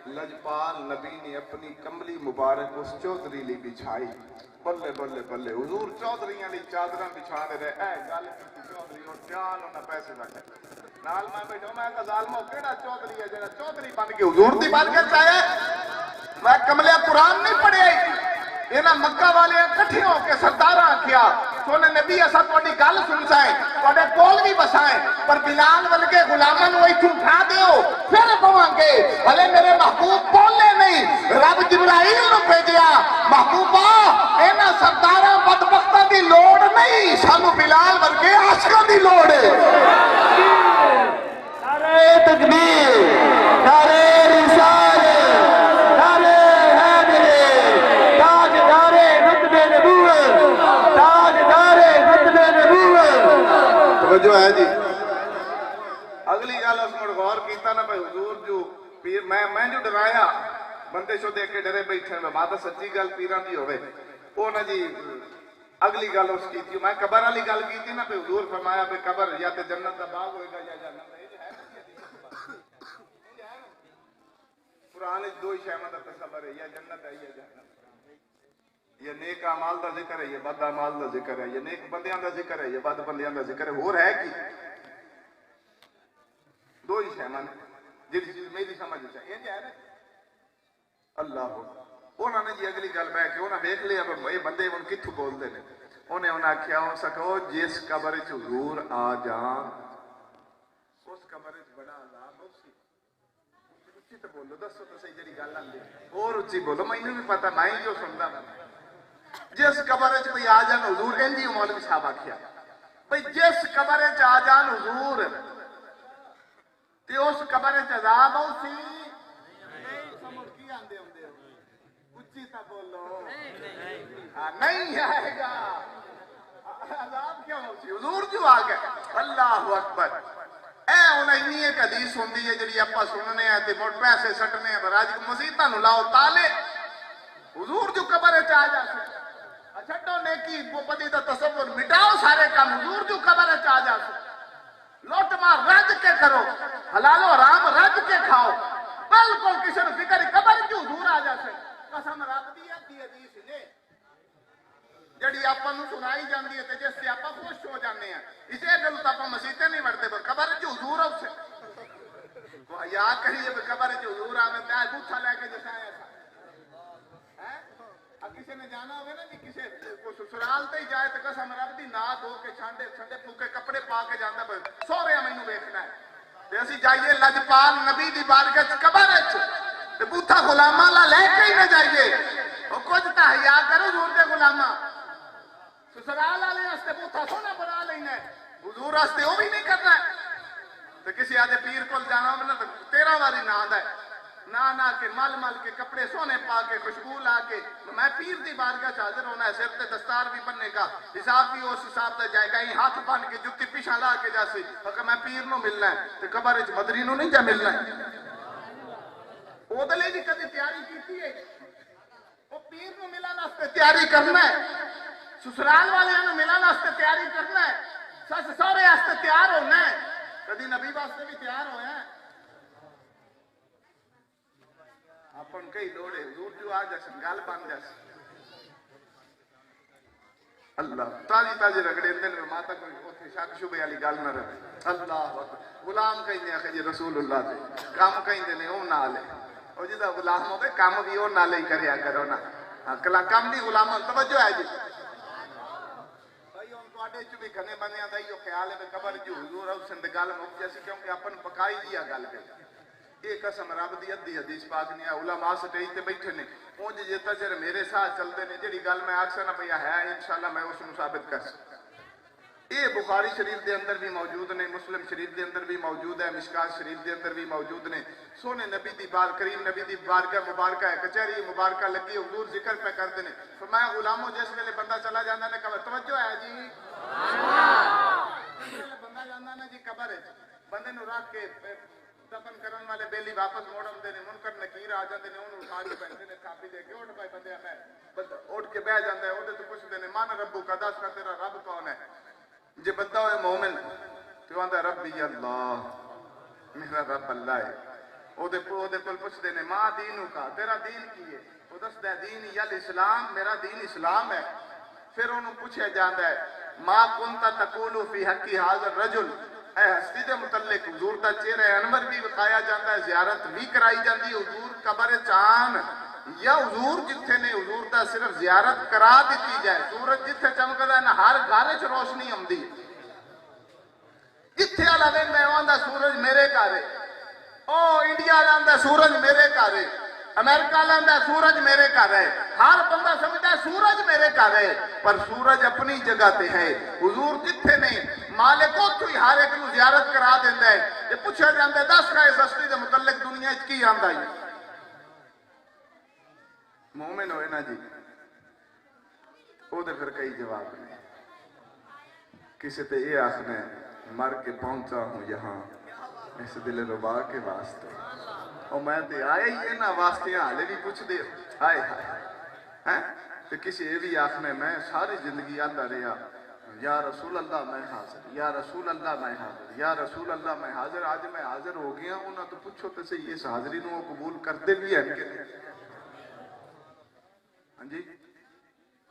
لجپال نبی نے اپنی کملی مبارک اس چودھری لی بچھائی بلے بلے بلے حضور چودھریاں لی چادراں بچھانے رہے اے گل چودھری اور جان انہاں پیسے رکھے نال میں بیٹھا میں کہا ظالمو کیڑا چودھری ہے جڑا چودھری بن کے حضور دی بارگاہ چاہے میں کملے قرآن نہیں پڑھے انہاں مکہ والے کٹھے ہو کے سرداراں کیا سونے نبی ایسا تھوڑی گل سن جائیں تھوڑے کول بھی بسائیں پر بلال ورگے غلاماں نو ایتھوں اٹھا دیو پھر پواں گے بھلے میرے محبوب بولے نہیں رب جبرائیل نو بھیجیا محبوبا انہاں سرداراں بدبختاں دی لوڑ نہیں سانو بلال ورگے عاشقاں دی لوڑ ہے نعرہ تکبیر نعرہ رسالت نعرہ حیدر تاجدار رتبہ نبوت تاجدار رتبہ نبوت توجہ ہے جی اگلی گل اس مڑ غور کیتا نا بھائی حضور جو پیر میں جو ڈرایا بندے شو دیکھ کے ڈرے بیٹھے میں ماں سچی گل پیراں دی ہوئے وہ نا جی اگلی گل اس کی تھی میں قبر والی گل کی تھی نا پہ حضور فرمایا پہ قبر یا تے جنت کا باغ ہوئے گا یا جہنم کا قرآن دو ہی شہمت کا تصور ہے یا جنت ہے یا جہنم یہ نیک اعمال دا ذکر ہے یہ بد اعمال دا ذکر ہے یہ نیک بندیاں دا ذکر ہے یہ بد بندیاں دا ذکر ہے اور ہے کی دو ہی شہمت جی چیز میری سمجھ چاہیے یہ ہے اللہ انہوں نے جی اگلی گل بہ کے انہیں دیکھ لیا یہ بندے ان کتوں بولتے ہیں انہیں آخیا ہو سکو جس قبر حضور آ جان اس قبر بڑا عذاب اسی اچھی تو بولو دسو تو صحیح جڑی گل آتی اور اچھی بولو مینوں بھی پتا میں ہی جو سنتا جس قبر کوئی آ جان حضور انجی مولوی صاحب آخیا بھائی جس قبر آ جان حضور تے اس قبر عذاب اسی بولو نہیں آئے گا عذاب کیوں ہوتی حضور جو آ گئے اللہ اکبر اے انہیں ایک حدیث ہوندی ہے جڑی اپا سننے ہیں تے مڑ پیسے سٹنے ہیں براج کو مسیطہ نو لاؤ تالے حضور جو قبر چاہ جا سکتے چھٹو نیکی وہ پتی دا تصور مٹاؤ سارے کام حضور جو قبر چاہ جا سکتے لوٹ مار رج کے کرو حلال و حرام رج کے کھاؤ بالکل کسی نے فکر قبر جو حضور آ جا سکتے قسم رب دی حدیث نے جڑی آپا نو سنائی جاندی ہے تے جس سے آپا خوش ہو جانے ہیں اسے گل تو آپا مسیطے نہیں بڑھتے پر قبر جو حضور ہے اسے یا کریے قبر جو حضور آمد تے بوٹھا لے کے جیسا ایسا کسی نے جانا ہوئے نا جی کسی کو سسرال تے ہی جائے تے قسم رب دی نات ہو کے چھانڈے چھانڈے پھوکے کپڑے پا کے جاندہ پر سورے مینوں ویکھنا ہے تے اسی جائیے لجپال نبی دی بارگاہ قبر ہے بوتھا غلامہ لا لے کے ہی نہ جائیے وہ کچھ تحیاء کرو حضور دے غلامہ سسرال آلے ہستے بوتھا سونا بنا لینا ہے حضور ہستے وہ بھی نہیں کرنا ہے تو کسی آدھے پیر کو جانا ہونا تو 13 باری نہ ہے نہ کے مل مل کے کپڑے سونے پا کے خوشبو لا کے میں پیر دی بارگاہ حاضر ہونا ہے سر تے دستار بھی بننے کا حساب بھی اس حساب تے جائے گا ہی ہاتھ بن کے جتی پیچھا لا کے جاسی اگر میں پیر نو ملنا ہے تو قبر وچ مدری نو نہیں جا ملنا ہے وہ دلے بھی کدی تیاری کیتی ہے وہ پیر نو ملن واسطے تیاری کرنا ہے سسرال والے نو ملن واسطے تیاری کرنا ہے سس سہرے واسطے تیار ہونا ہے کدی نبی واسطے بھی تیار ہویا ہے اپن کئی دوڑے حضور جو آ جاسن گل بن جاسن اللہ تازی تازی رگڑے اندر میں ماتا کوئی اوتھے شک شبے والی گل نہ رہے اللہ غلام کہندے ہیں کہ رسول اللہ دے کام کہندے نے او نال ہے او جدا غلام ہوے کام بھی او نال ہی کریا کرو نا کلا کام دی غلام توجہ ہے جی بھائی ان تواڈے چ بھی گھنے بندیاں دا ایو خیال ہے کہ قبر جو حضور اس اند گل مک جیسی کیونکہ اپن پکائی دیا گل پہ یہ قسم رب دی ادھی حدیث پاک نہیں علماء سٹیج تے بیٹھے نے اونج جے تجر میرے ساتھ چلتے نے جڑی گل میں آکھسا نا بھیا ہے انشاءاللہ میں اس نو ثابت کر سکتا یہ بخاری شریف دے اندر بھی موجود نے مسلم شریف دے اندر بھی موجود ہے مشکات شریف دے اندر بھی موجود نے سونے نبی دی بار کریم نبی دی بارگاہ مبارکہ ہے کچہری مبارکہ لگی حضور ذکر پہ کرتے ہیں فرمایا غلاموں جس ویلے بندہ چلا جانا نے قبر توجہ ہے جی بندہ جانا نے جی قبر ہے بندے نو رکھ کے دفن کرن والے بیلی واپس موڑ آندے نے منکر نکیر آ جاندے نے اونوں اٹھا کے بیٹھے نے تھاپی دے کے اٹھ پائے بندے میں اٹھ کے بیٹھ جاندا ہے اودے تو پوچھدے نے من ربو کا دس کا تیرا رب کون ہے جے بندہ ہوئے مومن تو آندا ربی اللہ میرا رب اللہ ہے اودے کول پوچھدے نے ماں دینو کا تیرا دین کی ہے او دسدا ہے دین یل اسلام میرا دین اسلام ہے پھر انہوں پوچھا جاندا ہے ما کنت تقول فی حق هذا الرجل اے ہستی دے متعلق حضور دا چہرہ انور بھی بتایا جاتا ہے زیارت بھی کرائی جاندی حضور قبر چان یا حضور جتھے نے حضور دا صرف زیارت کرا دیتی جائے سورج جتھے چمکدا ہے نا ہر گھر وچ روشنی آندی جتھے والا ویندا ہے آندا سورج میرے گھر ہے او انڈیا جاندا سورج میرے گھر ہے امریکہ لاندا سورج میرے گھر ہے ہر بندہ سمجھتا ہے سورج میرے گھر ہے پر سورج اپنی جگہ تے ہے حضور جتھے نے مالک اتھو ہی ہر ایک نو زیارت کرا دیندا ہے جے پوچھا جاندا ہے دس کا اس ہستی دے متعلق دنیا وچ کی آندا ہے مومن ہوئے نا جی او دے پھر کئی جواب نے کسی تے یہ آخنا ہے مر کے پہنچا ہوں یہاں اس دل ربا کے واسطے اور میں تے آئے ہی نا واسطے حالے بھی پوچھ دے ہائے ہائے تو کسی یہ بھی آخنے میں ساری زندگی آتا رہا یا رسول اللہ میں حاضر، یا رسول اللہ میں حاضر، یا رسول اللہ میں حاضر. آج میں حاضر ہو گیا انہوں تو پوچھو تو صحیح اس حاضری نو قبول کرتے بھی ہیں کہ ہاں جی.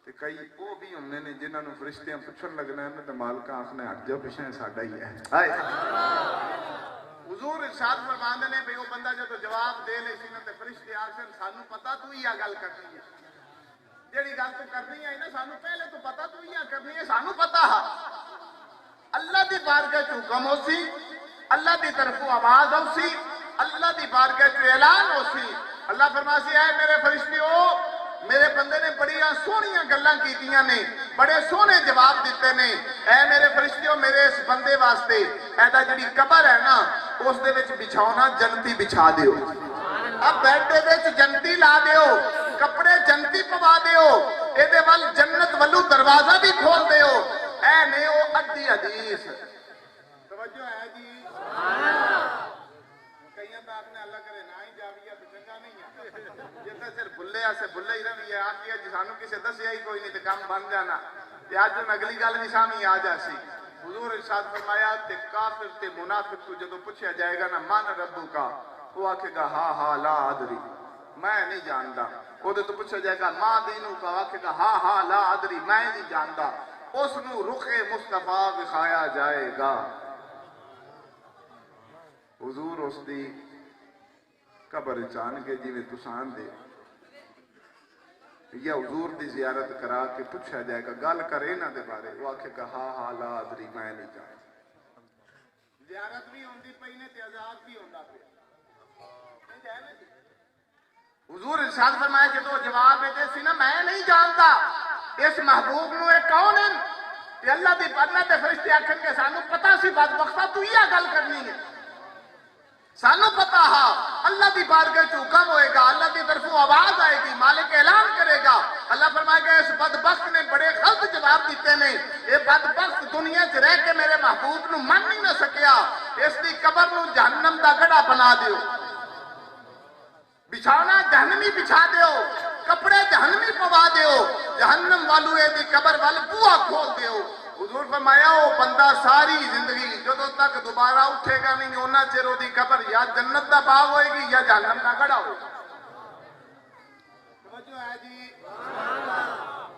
تو کئی وہ بھی ہونے نے جنہوں نے فرشتیاں پوچھن لگنا ہے تو مالکہ آخنے ہٹ جاؤ پیچھے ساڈا ہی ہے. حضور ارشاد فرماندے نے بھی وہ بندہ جو تو جواب دے لے سی نا تے فرشتے آخر سانو پتہ تو ہی گل کرنی ہے، جیڑی گل تو کرنی ہے نا سانو پہلے تو پتہ تو ہی کرنی ہے، سانو پتہ ہے. اللہ دی بارگاہ چ حکم ہو سی، اللہ دی طرفوں آواز ہو سی، اللہ دی بارگاہ چ اعلان ہو سی. اللہ فرماسی ہے میرے فرشتیو میرے بندے نے بڑی سونیاں گلاں کیتیاں نے، بڑے سونے جواب دیتے نے. اے میرے فرشتیو میرے اس بندے واسطے ایدا جڑی قبر ہے نا اس دے وچ بچھاؤنا جنتی بچھا دیو، اب بیڈ دے وچ جنتی لا دیو، کپڑے جنتی پوا دیو، اے دے ول جنت ولو دروازہ بھی کھول دیو. اے نے او ادھی حدیث توجہ ہے جی. کئیاں تو آپ نے اللہ کرے نہ ہی جاویا تو چنگا نہیں ہے، یہ تو صرف بھلے سے بھلے ہی روی ہے. آپ جی سانو کسی دسیا ہی کوئی نہیں تو کام بن جانا تے اج اگلی گل بھی سامنے آ جاسی. حضور ارشاد فرمایا تے کافر تے منافق کو جدو پوچھا جائے گا نا من ربو کا، وہ آکھے گا ہا ہا لا ادری میں نہیں جانتا. وہ تو پوچھا جائے گا ماں دینو کا، آکھے گا ہا ہا لا ادری میں نہیں جانتا. اس نو رخ مصطفیٰ دکھایا جائے گا. حضور اس دی قبر چان کے جی میں تسان دے یا حضور دی زیارت کرا کے پوچھا جائے گا گل کرے نہ دے بارے، وہ آکھے گا ہا ہا لا ادری میں نہیں جانتا. زیارت بھی ہوندی پئی نے تے عذاب بھی ہوندا پیا. حضور ارشاد فرمایا کہ تو جواب دے سی نا میں نہیں جانتا اس محبوب نو اے کون ہے. تے اللہ دی اللہ دے فرشتے آکھن کے سانو پتہ سی بدبختہ تو ہی گل کرنی ہے، سانو پتہ ہا. اللہ دی بارگاہ چ حکم ہوئے گا، اللہ دی طرفوں آواز آئے گی، مالک اعلان کرے گا. اللہ فرمائے گا اس بدبخت نے بڑے غلط جواب دیتے نے، یہ بدبخت دنیا چ رہ کے میرے محبوب نو من نہیں نہ سکیا، اس دی قبر نو جہنم دا گڑھا بنا دیو، بچھانا جہنمی بچھا دیو، کپڑے جہنمی پوا دیو، جہنم والو اے دی قبر وال بوا کھول دیو. حضور فرمایا وہ بندہ ساری زندگی جدو تک دوبارہ اٹھے گا نہیں اونا چر او دی قبر یا جنت دا باغ ہوئے گی یا جہنم دا گڑھا ہوئے گا. توجہ ہے جی،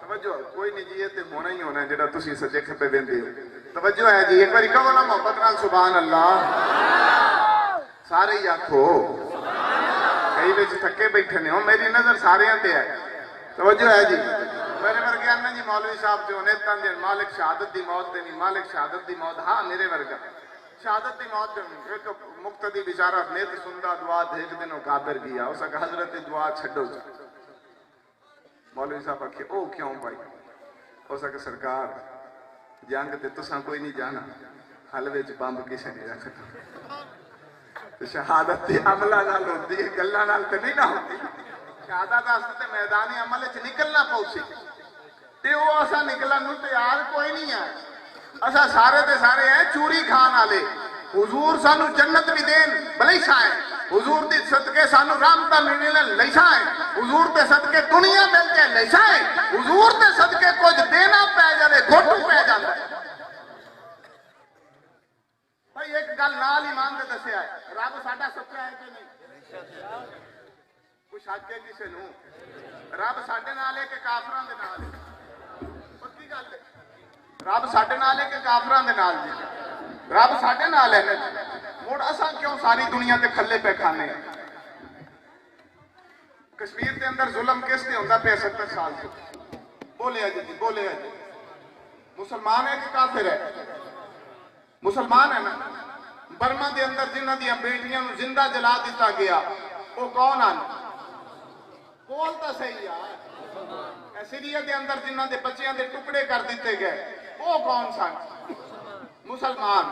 توجہ کوئی نہیں جی یہ تے ہونا ہی ہونا ہے جڑا تسی سچے کھپے دیندے ہو. توجہ ہے جی ایک باری کہو نا محبت نال سبحان اللہ سارے ہی آکھو. کئی وچ تھکے بیٹھے نے ہو میری نظر سارے تے ہے. توجہ ہے جی میرے ورگے آنا جی مولوی صاحب جو نیتان دین مالک شہادت دی موت دینی، مالک شہادت دی موت. ہاں میرے ورگا شہادت دی موت دینی. ایک مقتدی بیچارہ نیت سندہ دعا دیکھ دنوں کابر گیا اس کا حضرت دعا چھڑو جا. مولوی صاحب آکھے او کیوں بھائی؟ اس کا سرکار جنگ تے تساں کوئی نہیں جانا، حلوے چ بمب کسے نہیں رکھتا. شہادت دی عملہ نال ہوتی ہے گلہ نال تے نہیں نہ ہوتی. شہادت آستے میدانی عمل چ نکلنا پوسی تے وہ اسا نکلن نو تیار کوئی نہیں ہے. اسا سارے تے سارے ہیں چوری کھان والے. حضور سانو جنت بھی دین بلیسا ہے، حضور دی صدقے سانو رحمتاں ملن لیسا ہے، حضور دے صدقے دنیا مل کے لیسا ہے، حضور دے صدقے کچھ دینا پے جائے گھٹو پے جاتا ہے. بھائی ایک گل نال ایمان دے دسیا ہے رب ساڈا سچا ہے کہ نہیں؟ کوئی شک کے کسے نو رب ساڈے نال ہے کہ کافراں دے نال ہے؟ پکی گل ہے رب ساڈے نال ہے کہ کافراں دے نال جی؟ رب ساڈے نال ہے. مڑ اساں کیوں ساری دنیا تے کھلے پہ کھانے ہیں؟ کشمیر دے اندر ظلم کس تے ہوندا پیا 70 سال سے؟ بولے جی بولے جی. مسلمان ہے کہ کافر ہے؟ مسلمان ہے نا. برما دے اندر جنہ دیا بیٹیاں نو زندہ جلا دیتا گیا وہ کون آن؟ کول تا صحیح یار. سیریا دے اندر جنہ دے بچیاں دے ٹکڑے کر دیتے گئے وہ کون سن؟ مسلمان.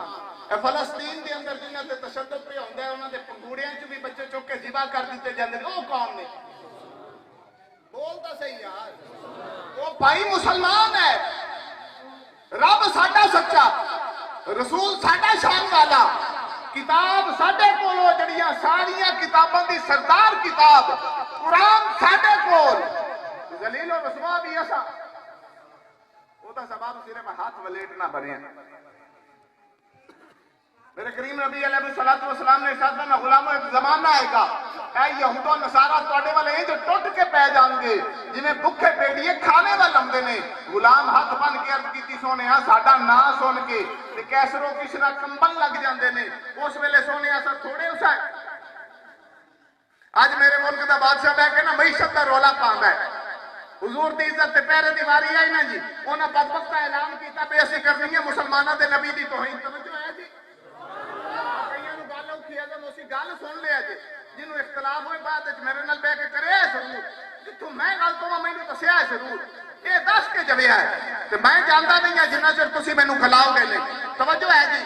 فلسطین دے اندر جنہ دے تشدد پہ ہوندہ ہے انہوں دے پنگوڑیاں چو بھی بچے چوک کے ذبح کر دیتے جاندے وہ کون نے؟ بولتا صحیح یار. وہ بھائی مسلمان ہے. رب ساڈا سچا، رسول ساڈا شان والا، کتاب ساڈے کولو جڑیاں ساریاں کتاباں دی سردار کتاب قرآن ساڈے کول. ذلیل و رسوا بھی ایسا وہ تو سبب صرف ہاتھ ولیٹنا بنے میرے کریم نبی علیہ الصلوۃ والسلام نے ارشاد فرمایا غلاموں ایک زمانہ آئے گا اے یہود و نصارا تواڈے والے جو ٹوٹ کے پی جان گے جویں بھکھے پیڑیے کھانے وال آندے نے غلام ہاتھ بن کے عرض کیتی سونیا ساڈا نام سن کے تے کیسرو کسرا کمبل لگ جاندے نے اس ویلے سونیا سا تھوڑے اسا اج میرے ملک دا بادشاہ بیٹھ کے نا معیشت دا رولا پاندا ہے حضور دی عزت تے پہرے دی واری آئی نا جی انہاں بدبخت کا اعلان کیتا پہ اسی کرنی ہے مسلماناں دے نبی دی توہین توجہ ہے جی کئیاں نوں گل اوکھی ہے تے اسی گل سن لیا جی جنوں اختلاف ہوئے بعد وچ میرے نال بیٹھ کے کرے ضرور جتھوں میں گل تو مینوں دسیا ہے ضرور یہ دس کے جویا ہے تے میں جاندا نہیں ہے جنہ چر تسی مینوں کھلاؤ گے نہیں توجہ ہے جی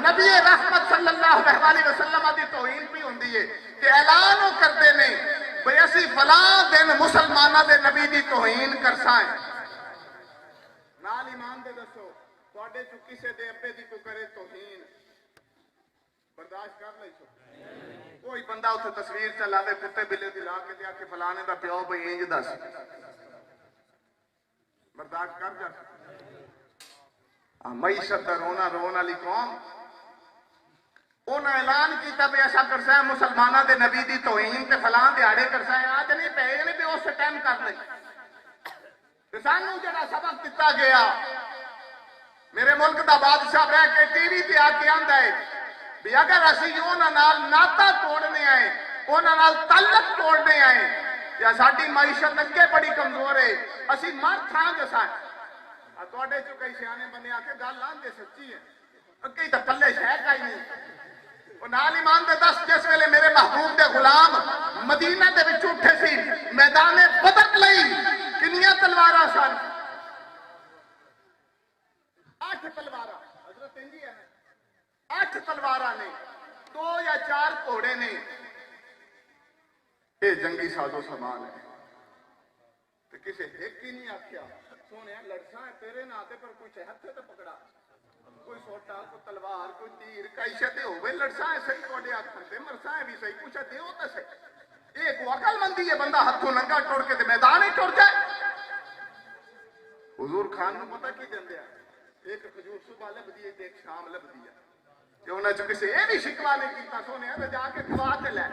نبی رحمت صلی اللہ علیہ وسلم دی توہین بھی ہوندی ہے کہ اعلان وہ کرتے نے بھئی اسی فلاں دن مسلمانہ دے نبی دی توہین کرسائیں نال ایمان دے دسو تواڈے چوں کسے دے ابے دی کو کرے توہین برداشت کر لئی سو کوئی بندہ اتھے تصویر چلاوے کتے بلے دی لا کے دیا کہ فلانے دا پیو بھئی انج دس برداشت کر جا معیشت دا رونا رون والی قوم انہاں اعلان کیتا بھی ایسا کرسا ہے مسلمانہ دے نبی دی توہین تے فلاں دیہاڑے کرسا ہے آج نہیں پہ نہیں بھی اس ٹائم کر لیں تے سانوں جڑا سبق دتا گیا میرے ملک دا بادشاہ رہ کے ٹی وی تے آ کے آندا ہے بھی اگر اسی انہاں نال ناتا توڑنے آئے انہاں نال تعلق توڑنے آئے یا ساڈی معیشت اگے بڑی کمزور ہے اسی مر تھاں جو سا تواڈے چوں کئی سیانے بندے آ کے گل آندے سچی ہے اگے تے پلے شے کائی نہیں اور نال ایمان دے دس جس ویلے میرے محبوب دے غلام مدینہ دے وچ اٹھے سی میدان بدر لئی کنیاں تلواراں سن 8 تلواراں حضرت انجی ہے 8 تلواراں نے 2 یا 4 گھوڑے نے یہ جنگی سازو سامان ہے تے کسے ایک ہی نہیں آکھیا سونیا لڑساں تیرے ناتے پر کوئی ہتھ تے پکڑا کوئی سوٹا کوئی تلوار کوئی تیر کئی شتے ہوئے لڑساں صحیح توڑے آکھن تے مرساں بھی صحیح پوچھا دیو تے صحیح ایک عقل مندی ہے بندہ ہتھوں لنگا ٹوڑ کے تے میدان ہی ٹوڑ جائے حضور خان نو پتہ کی دیندے ہیں ایک کھجور صبح لب دی تے ایک شام لب دی کہ انہاں چ کسے اے بھی شکوا نہیں کیتا سونے تے جا کے کھوا تے لے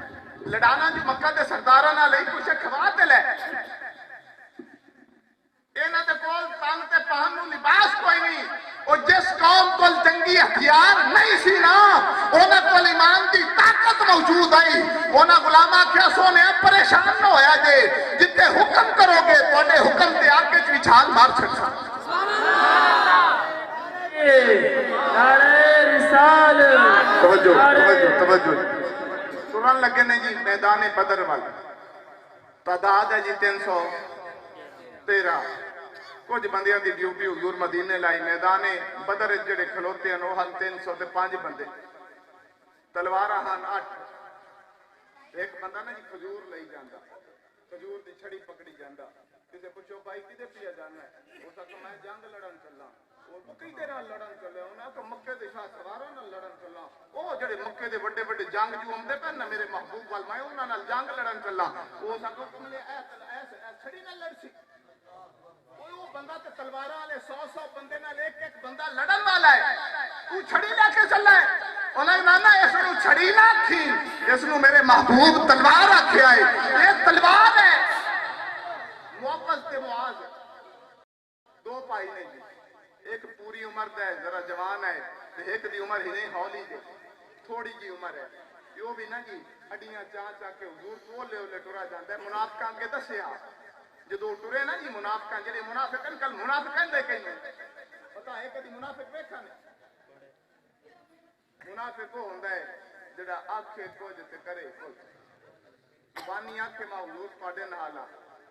لڑانا جو مکہ دے سرداراں نال ہی کچھ کھوا تے لے انہاں دے کول تن تے پہن نو لباس کوئی نہیں اور جس قوم کول جنگی ہتھیار نہیں سی نا انہاں کول ایمان دی طاقت موجود ہے انہاں غلاماں کیا سونے پریشان نہ ہویا جے جتے حکم کرو گے تواڈے حکم تے آگے وچ چھال مار چھڑسا نعرہ رسالت توجہ سنن لگے نے جی میدان بدر وال تعداد ہے جی 313 کچھ بندیاں دی ڈیوٹی حضور مدینے لائی میدان بدر جڑے کھلوتے ہیں وہ 305 بندے تلواراں ہن 8 ایک بندہ نا جی کھجور لئی جاندا کھجور دی چھڑی پکڑی جاندا کسے پوچھو بھائی کدے پیا جانا ہے وہ کہ میں جنگ لڑن چلا وہ کیتے نال لڑن چلے انہاں کہ مکے دے شاہ سواروں نال لڑن چلا او جڑے مکے دے بڑے بڑے جنگ جو ہوندے پن نا میرے محبوب وال میں انہاں نال جنگ لڑن چلا وہ سکو کملے ایس چھڑی نال لڑسی وہ بندہ تے تلواراں والے 100 بندے نال ایک بندہ لڑن والا ہے تو چھڑی لے کے چلا ہے انہاں نانا اس نو چھڑی نہ تھی اس نو میرے محبوب تلوار رکھیا ہے یہ تلوار ہے محبت تے معاذ 2 بھائی نے جی ایک پوری عمر دا ہے ذرا جوان ہے ایک دی عمر ہی نہیں ہولی دی تھوڑی جی عمر ہے یہ بھی نا جی ہڈیاں چاہ کے حضور کولے اولے ٹرا جاندا ہے منافقاں کے دسیا جدو ٹرے نا جی منافقاں جڑے منافقن کل منافقن دے کہیں پتہ ہے کدی منافق ویکھا نہیں منافق وہ ہوندا ہے جڑا آکھے کچھ تے کرے کچھ زبانی آکھے میں حضور تواڈے نال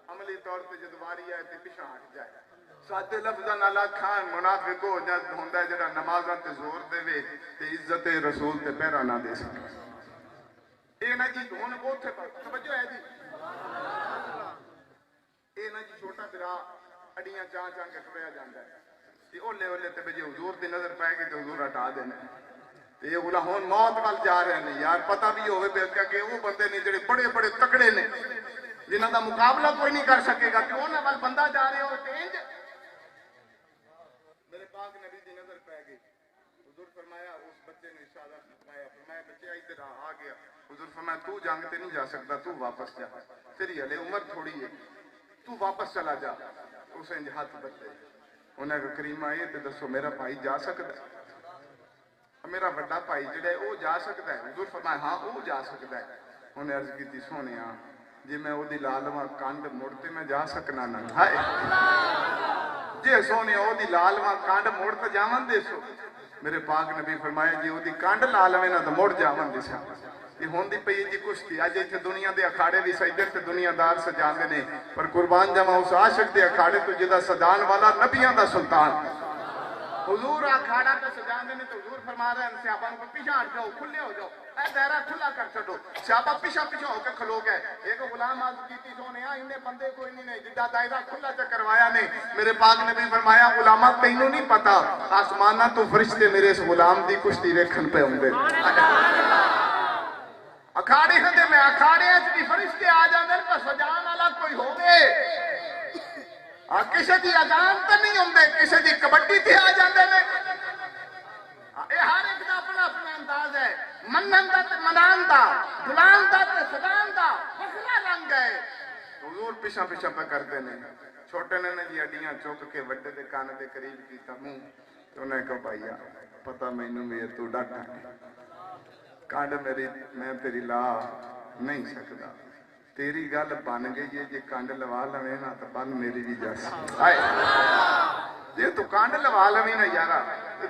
عملی طور تے جدواری آئے تے پیچھے ہٹ جائے سادے لفظاں نال کھان منافق ہو جا ہوندا ہے جڑا نمازاں تے زور دے وے تے عزت رسول تے پہرا نہ دے سکے اے نا جی ہن اوتھے توجہ ہے جی اے نا جی چھوٹا برا اڈیاں چاہ کے ٹریا جاندا ہے تے اولے اولے تے جے حضور دی نظر پے گی تے حضور ہٹا دینا تے یہ غلام ہن موت وال جا رہے ہیں یار پتہ بھی ہوے کہ وہ بندے نے جڑے بڑے بڑے تکڑے نے جنہاں دا مقابلہ کوئی نہیں کر سکے گا کہ انہاں وال بندہ جا رہے ہو تینج میرے پاک نبی دی نظر پہ گئی حضور فرمایا اس بچے نے اشارہ فرمایا بچے ادھر آ گیا حضور فرمایا تو جنگ تے نہیں جا سکتا تو واپس جا تیری ہلے عمر تھوڑی ہے تو واپس چلا جا اس نے ہاتھ بدلے انہیں کہا کریمہ یہ تے دسو میرا بھائی جا سکتا ہے میرا بڑا بھائی جڑا ہے وہ جا سکتا ہے حضور فرمایا ہاں وہ جا سکتا ہے انہیں عرض کی تھی سونے جی میں وہ دی لالواں کانڈ مڑتے میں جا سکنا نہ ہائے جی سونے وہ دی لالواں کانڈ مڑتے جاون دے سو میرے پاک نبی فرمایا جی وہ دی کانڈ لالویں نہ تو مڑ جاون دے سا یہ ہون دی پئی جی کشتی آج ایتھے دنیا دے اکھاڑے بھی سجدر تے دنیا دار سجاندے نے پر قربان جاواں اس عاشق دے اکھاڑے تو جدا سجان والا نبیاں دا سلطان حضور اکھاڑا تے سجاندے نے تو حضور فرما رہے ہیں صحابہ کو پیچھے ہٹ جاؤ کھلے ہو جاؤ اے دائرہ کھلا کر چھڈو صحابہ پیچھے ہو کے کھلو گئے ایک غلام عرض کیتی سونے انہیں بندے کوئی نہیں جدا دائرہ کھلا چ کروایا نے میرے پاک نبی فرمایا غلامہ تینوں نہیں پتا آسمانہ تو فرشتے میرے اس غلام دی کشتی ویکھن پہ ہوندے اکھاڑے ہندے میں اکھاڑے بھی فرشتے آ جاندے پر سجان والا کوئی ہوگے کسی دی اذان تے نہیں ہوندے کسی دی کبڈی تے آ جاندے نے اے ہر ایک دا اپنا اپنا انداز ہے منن دا تے منان دا بلان دا تے سجان دا وکھرا رنگ ہے حضور پیچھا پیچھا پہ کرتے نے چھوٹے نے جی ہڈیاں چوک کے وڈے دے کان دے قریب کیتا منہ تو انہیں کہا بھائیا پتہ مینوں بھی تو ڈاٹا ہے کانڈ میری میں تیری لا نہیں سکتا تیری گل بن گئی ہے جی کانڈ لوا لویں نا تو بن میری بھی جیسی آئے جی تو کانڈ لوا لویں نا یارا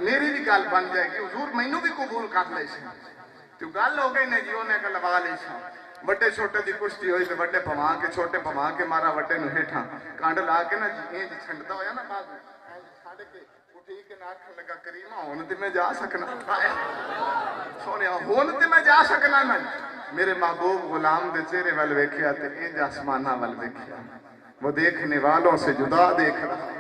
میری بھی گل بن جائے گی حضور مینوں بھی قبول کر لے سی تو گل ہو گئی نا جی انہیں کہ لوا لے سی وڈے چھوٹے دی کشتی ہوئی تو وڈے پما کے چھوٹے پما کے مارا وڈے نو ہیٹھاں کانڈ لا کے نا جی یہ چھنڈتا ہویا نا بعد چھڑ کے ٹھیک ہے آکھن لگا کریمہ ہون تے میں جا سکنا سونے ہون تے میں جا سکنا نا میرے محبوب غلام دے چہرے وال ویکھیا تے انج آسمانہ وال ویکھیا وہ دیکھنے والوں سے جدا دیکھ رہا ہے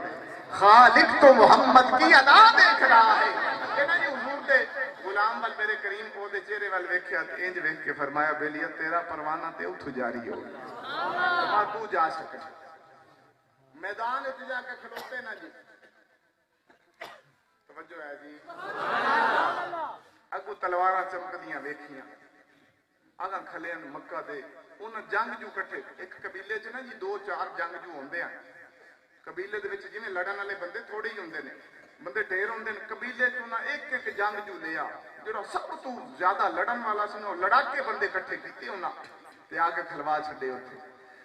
خالق تو محمد کی ادا دیکھ رہا ہے کہ نا جی حضور دے غلام وال میرے کریم کو دے چہرے وال ویکھیا تے انج ویکھ کے فرمایا بیلیت تیرا پروانہ تے اتھو جاری ہو تو جا سکنا میدان وچ جا کے کھلوتے نا جی توجہ ہے جی اگو تلواراں چمکدیاں ویکھیاں آگاں کھلیاں مکہ دے انہاں جنگ جو کٹھے ایک قبیلے چ نا جی 2-4 جنگ جو ہوندے ہیں قبیلے دے وچ جویں لڑن والے بندے تھوڑے ہی ہوندے نے بندے ڈھیر ہوندے نے قبیلے چ انہاں ایک جنگ جو لیا جڑا سب تو زیادہ لڑن والا سی نو لڑا کے بندے کٹھے کیتے انہاں تے آ کے کھلوا چھڈے اوتھے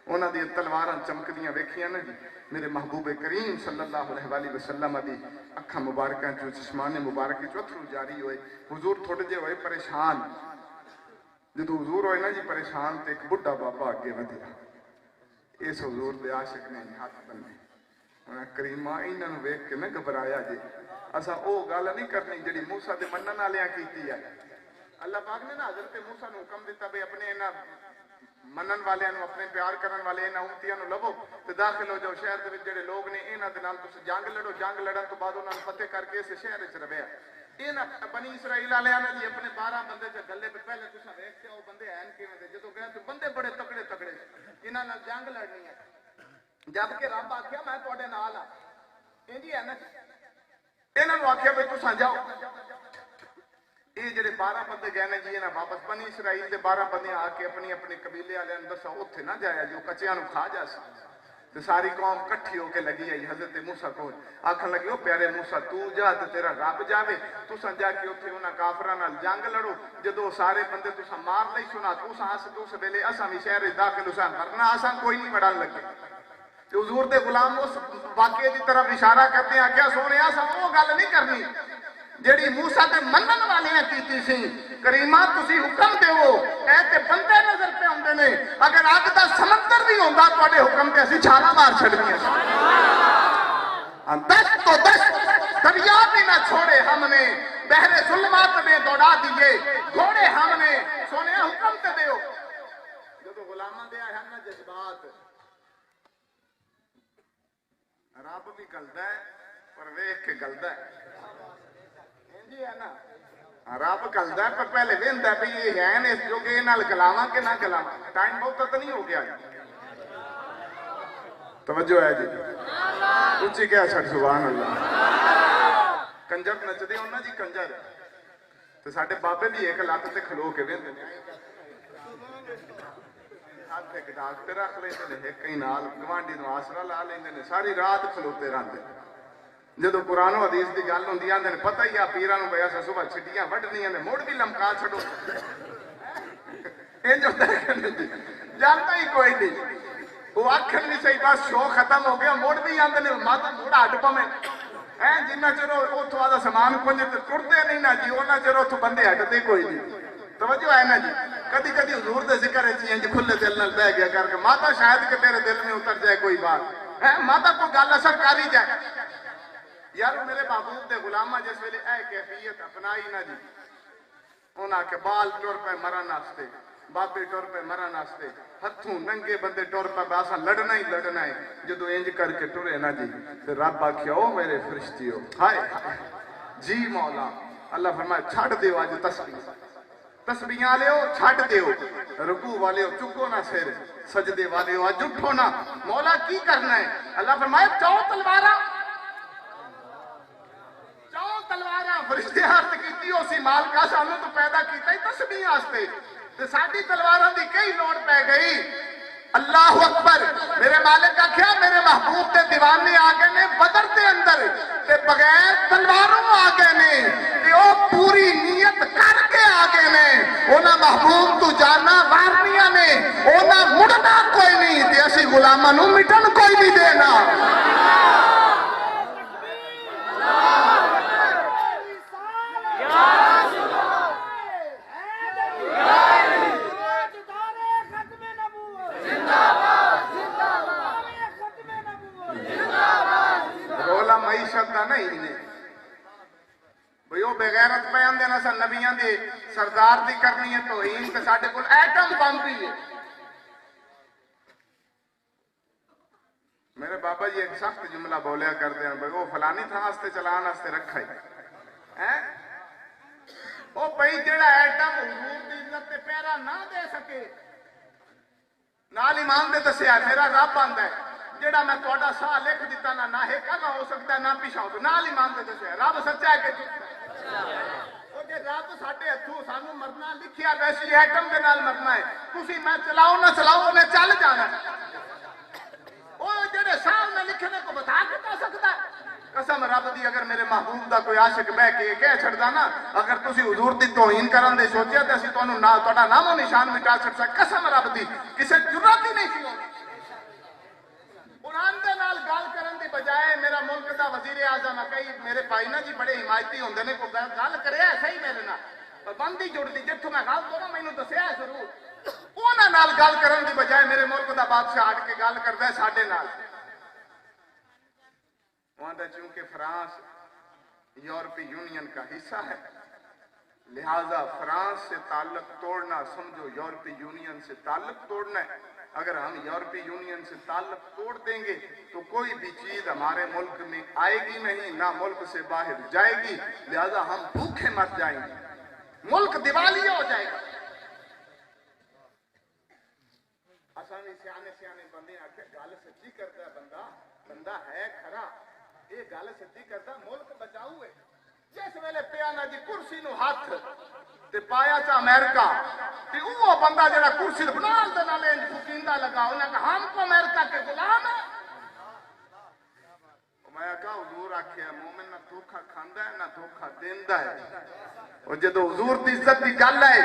انہاں دی تلواراں چمکدیاں ویکھیاں نا جی میرے محبوب کریم صلی اللہ علیہ وسلم دی اکھاں مبارکاں چوں چشمان مبارک چوں اتھرو جاری ہوئے حضور تھوڑے جے ہوئے پریشان جدو حضور ہوئے نا جی پریشان تے ایک بڑھا بابا آگے ودیا اس حضور دے عاشق نے ہاتھ بننے انہیں کریمہ انہاں نوں ویکھ کے نہ گھبرایا جی اساں او گل نہیں کرنی جڑی موسیٰ دے منن والیاں کیتی ہے اللہ پاک نے نا حضرت موسیٰ نوں حکم دیتا بھئی اپنے انہاں منن والے نو اپنے پیار کرن والے انہاں امتیاں نو لبو تے داخل ہو جاؤ شہر دے وچ جڑے لوگ نے انہاں دے نال تسی جنگ لڑو جنگ لڑن تو بعد انہاں نوں فتح کر کے اس شہر وچ رہیا انہاں بنی اسرائیل والے نے جی اپنے 12 بندے تے گلے پہ پہلے تساں ویکھتے او بندے ہیں کیویں دے جدوں گئے تو بندے بڑے تکڑے تکڑے انہاں نال جنگ لڑنی ہے جب کہ رب آکھیا میں تواڈے نال ہاں انجی ہے نا انہاں نوں آکھیا بھئی تساں جاؤ یہ جڑے 12 بندے گئے نے جی انہاں واپس بنی اسرائیل دے 12 بندے آ کے اپنی اپنے قبیلے والے نے دسا اوتھے نہ جایا جو کچیاں نوں کھا جا سی تے ساری قوم کٹھی ہو کے لگی آئی حضرت موسیٰ کو آکھن لگی او پیارے موسیٰ تو جا تے تیرا رب جاوے تساں جا کے اوتھے انہاں کافراں نال جنگ لڑو جدوں سارے بندے تساں مار لئی سنا تساں اس ویلے اساں وی شہر وچ داخل ہوساں ورنہ اساں کوئی نہیں وڑن لگے تے حضور دے غلام اس واقعے دی طرف اشارہ کرتے ہیں کہ سونے اساں او گل نہیں کرنی جڑی موسیٰ دے منن والیاں کیتی سی کریمہ تسی حکم دیو اے تے بندے نظر پہ ہوندے نے اگر اگ دا سمندر بھی ہوندا تواڈے حکم تے اسی چھالاں مار چھڈنیاں دست تو دست دریا بھی نہ چھوڑے ہم نے بحر ظلمات میں دوڑا دیے گھوڑے ہم نے سونے حکم تے دیو جدوں غلاماں دے آئے نا جذبات رب بھی گلدا ہے پر ویکھ کے گلدا ہے جی ہے نا رب گلدا ہے پر پہلے ویندا بھی یہ ہے اس جو کہ نال گلاواں کہ نہ گلاواں ٹائم بہت تو نہیں ہو گیا توجہ ہے جی اچھی کیا چھڑ سبحان اللہ کنجر نچدے ہونا جی کنجر تو ساڈے بابے بھی ایک لت تے کھلو کے ویندے نے ہاتھ ایک ڈاک تے رکھ لیندے نے ایک ہی نال گوانڈی نو آسرا لا لیندے نے ساری رات کھلوتے رہندے جدو قرآن و حدیث دی گل ہوندی آندے نے پتہ ہی آ پیراں نو بیا سا صبح چھٹیاں وڈنیاں نے مڑ بھی لمکا چھڈو انج ہوندا ہے جی جانتا ہی کوئی نہیں وہ آخر نہیں صحیح بس شو ختم ہو گیا مڑ بھی آندے نے ماتا موڑا ہٹ پویں جنہ چر اتوں آدھا سامان کنج ٹرتے نہیں نا جی انہاں چر اتوں بندے ہٹتے کوئی نہیں توجہ ہے نا جی کدی کدی حضور دے ذکر ہے جی کھلے دل نال بہ گیا کر کے ماتا شاید کہ تیرے دل میں اتر جائے کوئی بات ہے ماتا کوئی گل اثر کر ہی جائے یار میرے محبوب دے غلامہ جس ویلے اے کیفیت اپنائی نا جی انہاں کے بال ٹر پہ مرن واسطے بابے ٹر پہ مرن واسطے ہتھوں ننگے بندے ٹر پہ باسا لڑنا ہی لڑنا ہے جدو انج کر کے ٹرے نا جی پھر رب آکھیا او میرے فرشتیو ہائے جی مولا اللہ فرمائے چھڑ دیو اج تسبیح والےو چھڑ دیو رکوع والےو چکو نہ سر سجدے والےو اج اٹھو نا مولا کی کرنا ہے اللہ فرمائے چاؤ تلواراں فرشتے ہاتھ کیتی اسی مالکا سانو تو پیدا کیتا ہی تسبیح واسطے تے ساڈی تلواراں دی کئی لوڑ پے گئی اللہ اکبر میرے مالک آکھیا میرے محبوب دے دیوانے آ گئے نے بدر دے اندر تے بغیر تلواروں آ گئے نے تے او پوری نیت کر کے آ گئے نے انہاں محبوب تو جانا وارنیاں نے انہاں مڑنا کوئی نہیں تے اسی غلاماں نو مٹن کوئی نہیں دینا نہیں بھئی وہ بغیرت پہ آندے نا سا نبیان دے سردار دی کرنی ہے توہین تے ساڈے کول ایٹم بم بھی ہے میرے بابا جی ایک سخت جملہ بولیا کرتے ہیں بھئی وہ فلانی تھا ہستے چلان ہستے رکھا ہی وہ بھئی جڑا ایٹم حضور دی عزت تے پیرا نہ دے سکے نال ایمان دے دسیا میرا رب آندا ہے جڑا میں تہاڈا ساہ لکھ دیتا نہ ایک اگا ہو سکتا ہے نہ پیچھا ہو نال ایمان دے دسیا رب سچا ہے کہ او جے رب ساڈے ہتھوں سانو مرنا لکھیا ویسی ایٹم دے نال مرنا ہے تسی میں چلاؤ نہ چلاؤ نے چل جانا او جڑے ساہ میں لکھنے کو بتا کے سکتا ہے قسم رب دی اگر میرے محبوب دا کوئی عاشق بہ کے کہہ چھڑدا نا اگر تسی حضور دی توہین کرن دے سوچیا تے اسی تانوں تہاڈا نام و نشان مٹا چھڑ قسم رب دی کسے جرات ہی نہیں سی قرآن دے نال گل کرن دی بجائے میرا ملک دا وزیر اعظم کئی میرے بھائی نا جی بڑے حمایتی ہوندے نے کوئی گل کریا صحیح میرے نال پابندی جڑدی جتھوں میں گل کروں مینوں دسیا ضرور انہاں نال گل کرن دی بجائے میرے ملک دا بادشاہ ہٹ کے گل کردا ہے ساڈے نال وہاں چونکہ فرانس یورپی یونین کا حصہ ہے لہذا فرانس سے تعلق توڑنا سمجھو یورپی یونین سے تعلق توڑنا ہے اگر ہم یورپی یونین سے تعلق توڑ دیں گے تو کوئی بھی چیز ہمارے ملک میں آئے گی نہیں نہ ملک سے باہر جائے گی لہذا ہم بھوکے مر جائیں گے ملک دیوالیہ ہو جائے گا آسانی سیانے بندے آکے گل سچی کرتا ہے بندہ ہے کھرا یہ گل سچی کرتا ملک بچاؤ ہے جس ویلے پیانا جی کرسی نو ہاتھ تے پایا چا امریکہ تے وہ بندہ جڑا کرسی بنال دے نالے فکیندا لگا انہاں کہا ہم کو امریکہ کے غلام ہیں میں کہا حضور آکھیا مومن نہ دھوکا کھاندا ہے نہ دھوکا دیندا ہے اور جدو حضور دی عزت دی گل ہے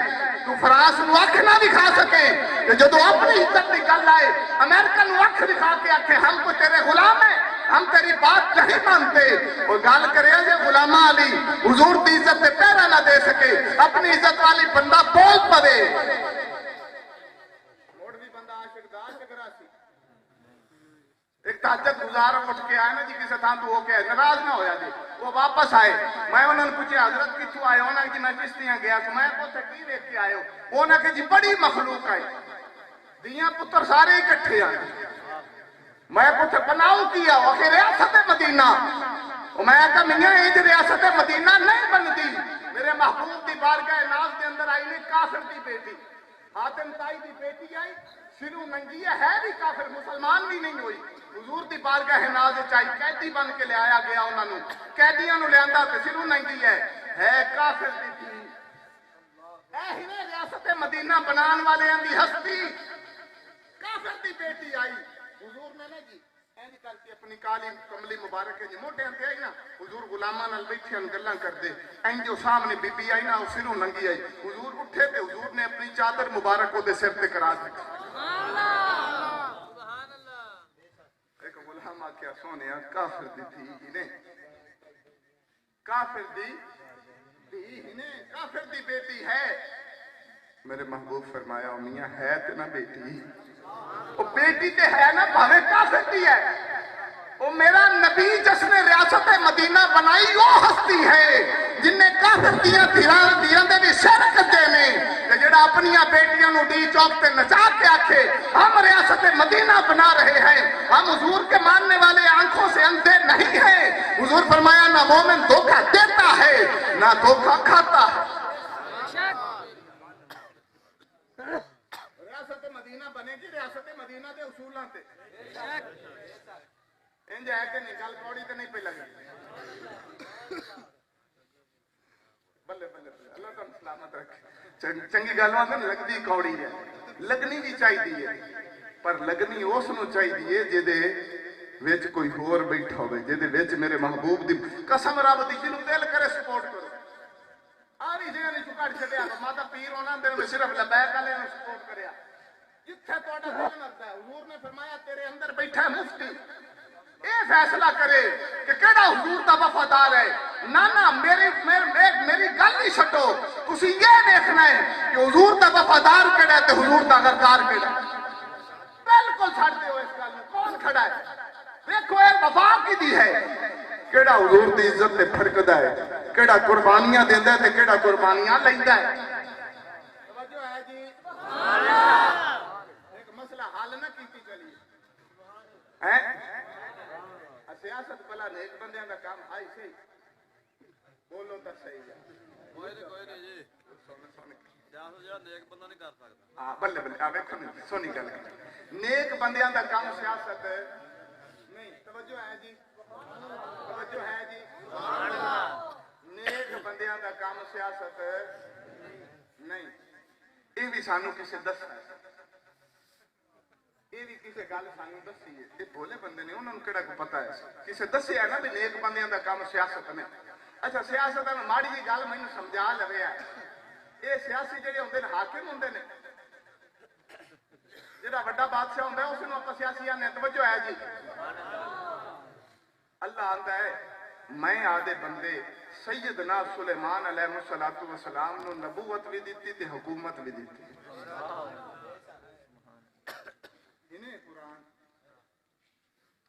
تو فرانس نو اکھ نہ دکھا سکے کہ جدو اپنی عزت دی گل ہے امریکہ نو اکھ دکھا کے آکھے ہم کو تیرے غلام ہیں ہم تیری بات نہیں مانتے اور گال کرے جے غلامہ علی حضور دی عزت سے پیرا نہ دے سکے اپنی عزت والی بندہ بول پڑے موڑ بھی بندہ عاشق دا شکراسی ایک تہجد گزار اٹھ کے آئے نا جی کسی تھان تو ہو کے ناراض نہ ہویا جی وہ واپس آئے میں انہوں نے پوچھے حضرت کتھوں آئے انہوں نے کہ میں چشتیاں گیا تو میں پوچھے کی دیکھ کے آئے ہو انہوں نے کہ جی بڑی مخلوق آئی دیاں پتر سارے اکٹھے آئے میں پوچھے بناؤ کیا وہ کہ ریاست مدینہ میں کہا میاں یہ ریاست مدینہ نہیں بندی میرے محبوب دی بارگاہ ناز دے اندر آئی نے کافر دی بیٹی حاتم تائی دی بیٹی آئی سرو ننگی ہے بھی کافر مسلمان بھی نہیں ہوئی حضور دی بارگاہ ناز چاہی قیدی بن کے لے آیا گیا انہوں نے قیدیاں نو لے آندا تے سرو ننگی ہے کافر دی تھی اے ہنے ریاست مدینہ بنان والے دی ہستی کافر دی بیٹی آئی حضور نے نا جی اینج کر کے اپنی کالی کملی مبارک جی موٹے انتے آئی نا حضور غلاماں نال بیٹھے ان گلاں کردے اینج جو سامنے بی بی آئی نا او سروں ننگی آئی حضور اٹھے تے حضور نے اپنی چادر مبارک او دے سر تے کرا دی سبحان اللہ ایک غلام آکھیا سونیا کافر دی تھی ہنے کافر دی ہنے کافر دی بیٹی ہے میرے محبوب فرمایا میاں ہے تے نہ بیٹی وہ بیٹی تے ہے نا بھاوے کافر دی ہے وہ میرا نبی جس نے ریاست مدینہ بنائی وہ ہستی ہے جن نے کافر دیاں دیاں دے بھی سر کدے میں کہ جڑا اپنیاں بیٹیاں نو ڈی چوک تے نچا کے آکھے ہم ریاست مدینہ بنا رہے ہیں ہم حضور کے ماننے والے آنکھوں سے اندھے نہیں ہیں حضور فرمایا نہ مومن دھوکہ دیتا ہے نہ دھوکہ کھاتا ہے ریاست مدینہ بنے گی ریاست مدینہ دے اصولاں تے انج ہے کہ نکل کوڑی تے نہیں پہ لگی بلے بلے اللہ تعالیٰ سلامت رکھے چنگی گل واسطے لگدی کوڑی ہے لگنی بھی چاہیے پر لگنی اس نو چاہیے جے وچ کوئی ہور بیٹھا ہوے جے وچ میرے محبوب دی قسم رب دی جنوں دل کرے سپورٹ کرو آری جے نہیں چکڑ چھڈیا ماتا پیر ہونا اندر میں صرف لبیک والے نوں سپورٹ کریا جتھے تہاڈا دل لگدا ہے حضور نے فرمایا تیرے اندر بیٹھا ہے مفتی اے فیصلہ کرے کہ کیڑا حضور دا وفادار ہے نہ میری گل نہیں چھڈو تسی یہ دیکھنا ہے کہ حضور دا وفادار کیڑا ہے تے حضور دا غدار کیڑا ہے بالکل چھڈ دیو اس گل نوں کون کھڑا ہے دیکھو اے وفا کی دی ہے کیڑا حضور دی عزت تے پھڑکدا ہے کیڑا قربانیاں دیندا ہے تے کیڑا قربانیاں لیندا ہے توجہ ہے جی سبحان اللہ ایک مسئلہ حل نہ کیتی چلی ہیں سیاست بلا نیک بندیاں دا کام ہائی صحیح بولو تا صحیح ہے کوئی نہیں جی سیاست جڑا نیک بندہ نہیں کر سکدا ہاں بلے بلے آ ویکھو سونی گل نیک بندیاں دا کام سیاست نہیں توجہ ہے جی توجہ ہے جی سبحان اللہ نیک بندیاں دا کام سیاست نہیں یہ بھی سانو کسے دس یہ بھی کسی گل سانو دسی ہے یہ بولے بندے نے انہوں نے کیڑا کو پتا ہے کسی دسیا ہے نا بھی نیک بندیاں دا کام سیاست میں اچھا سیاست میں ماڑی جی گل مینوں سمجھا لوے ہے یہ سیاسی جڑے ہوندے نے حاکم ہوندے نے جڑا بڑا بادشاہ ہوندا ہے اس نوں اپا سیاسی آنے توجہ ہے جی اللہ آندا ہے میں آدھے بندے سیدنا سلیمان علیہ السلام نو نبوت بھی دیتی تے حکومت بھی دیتی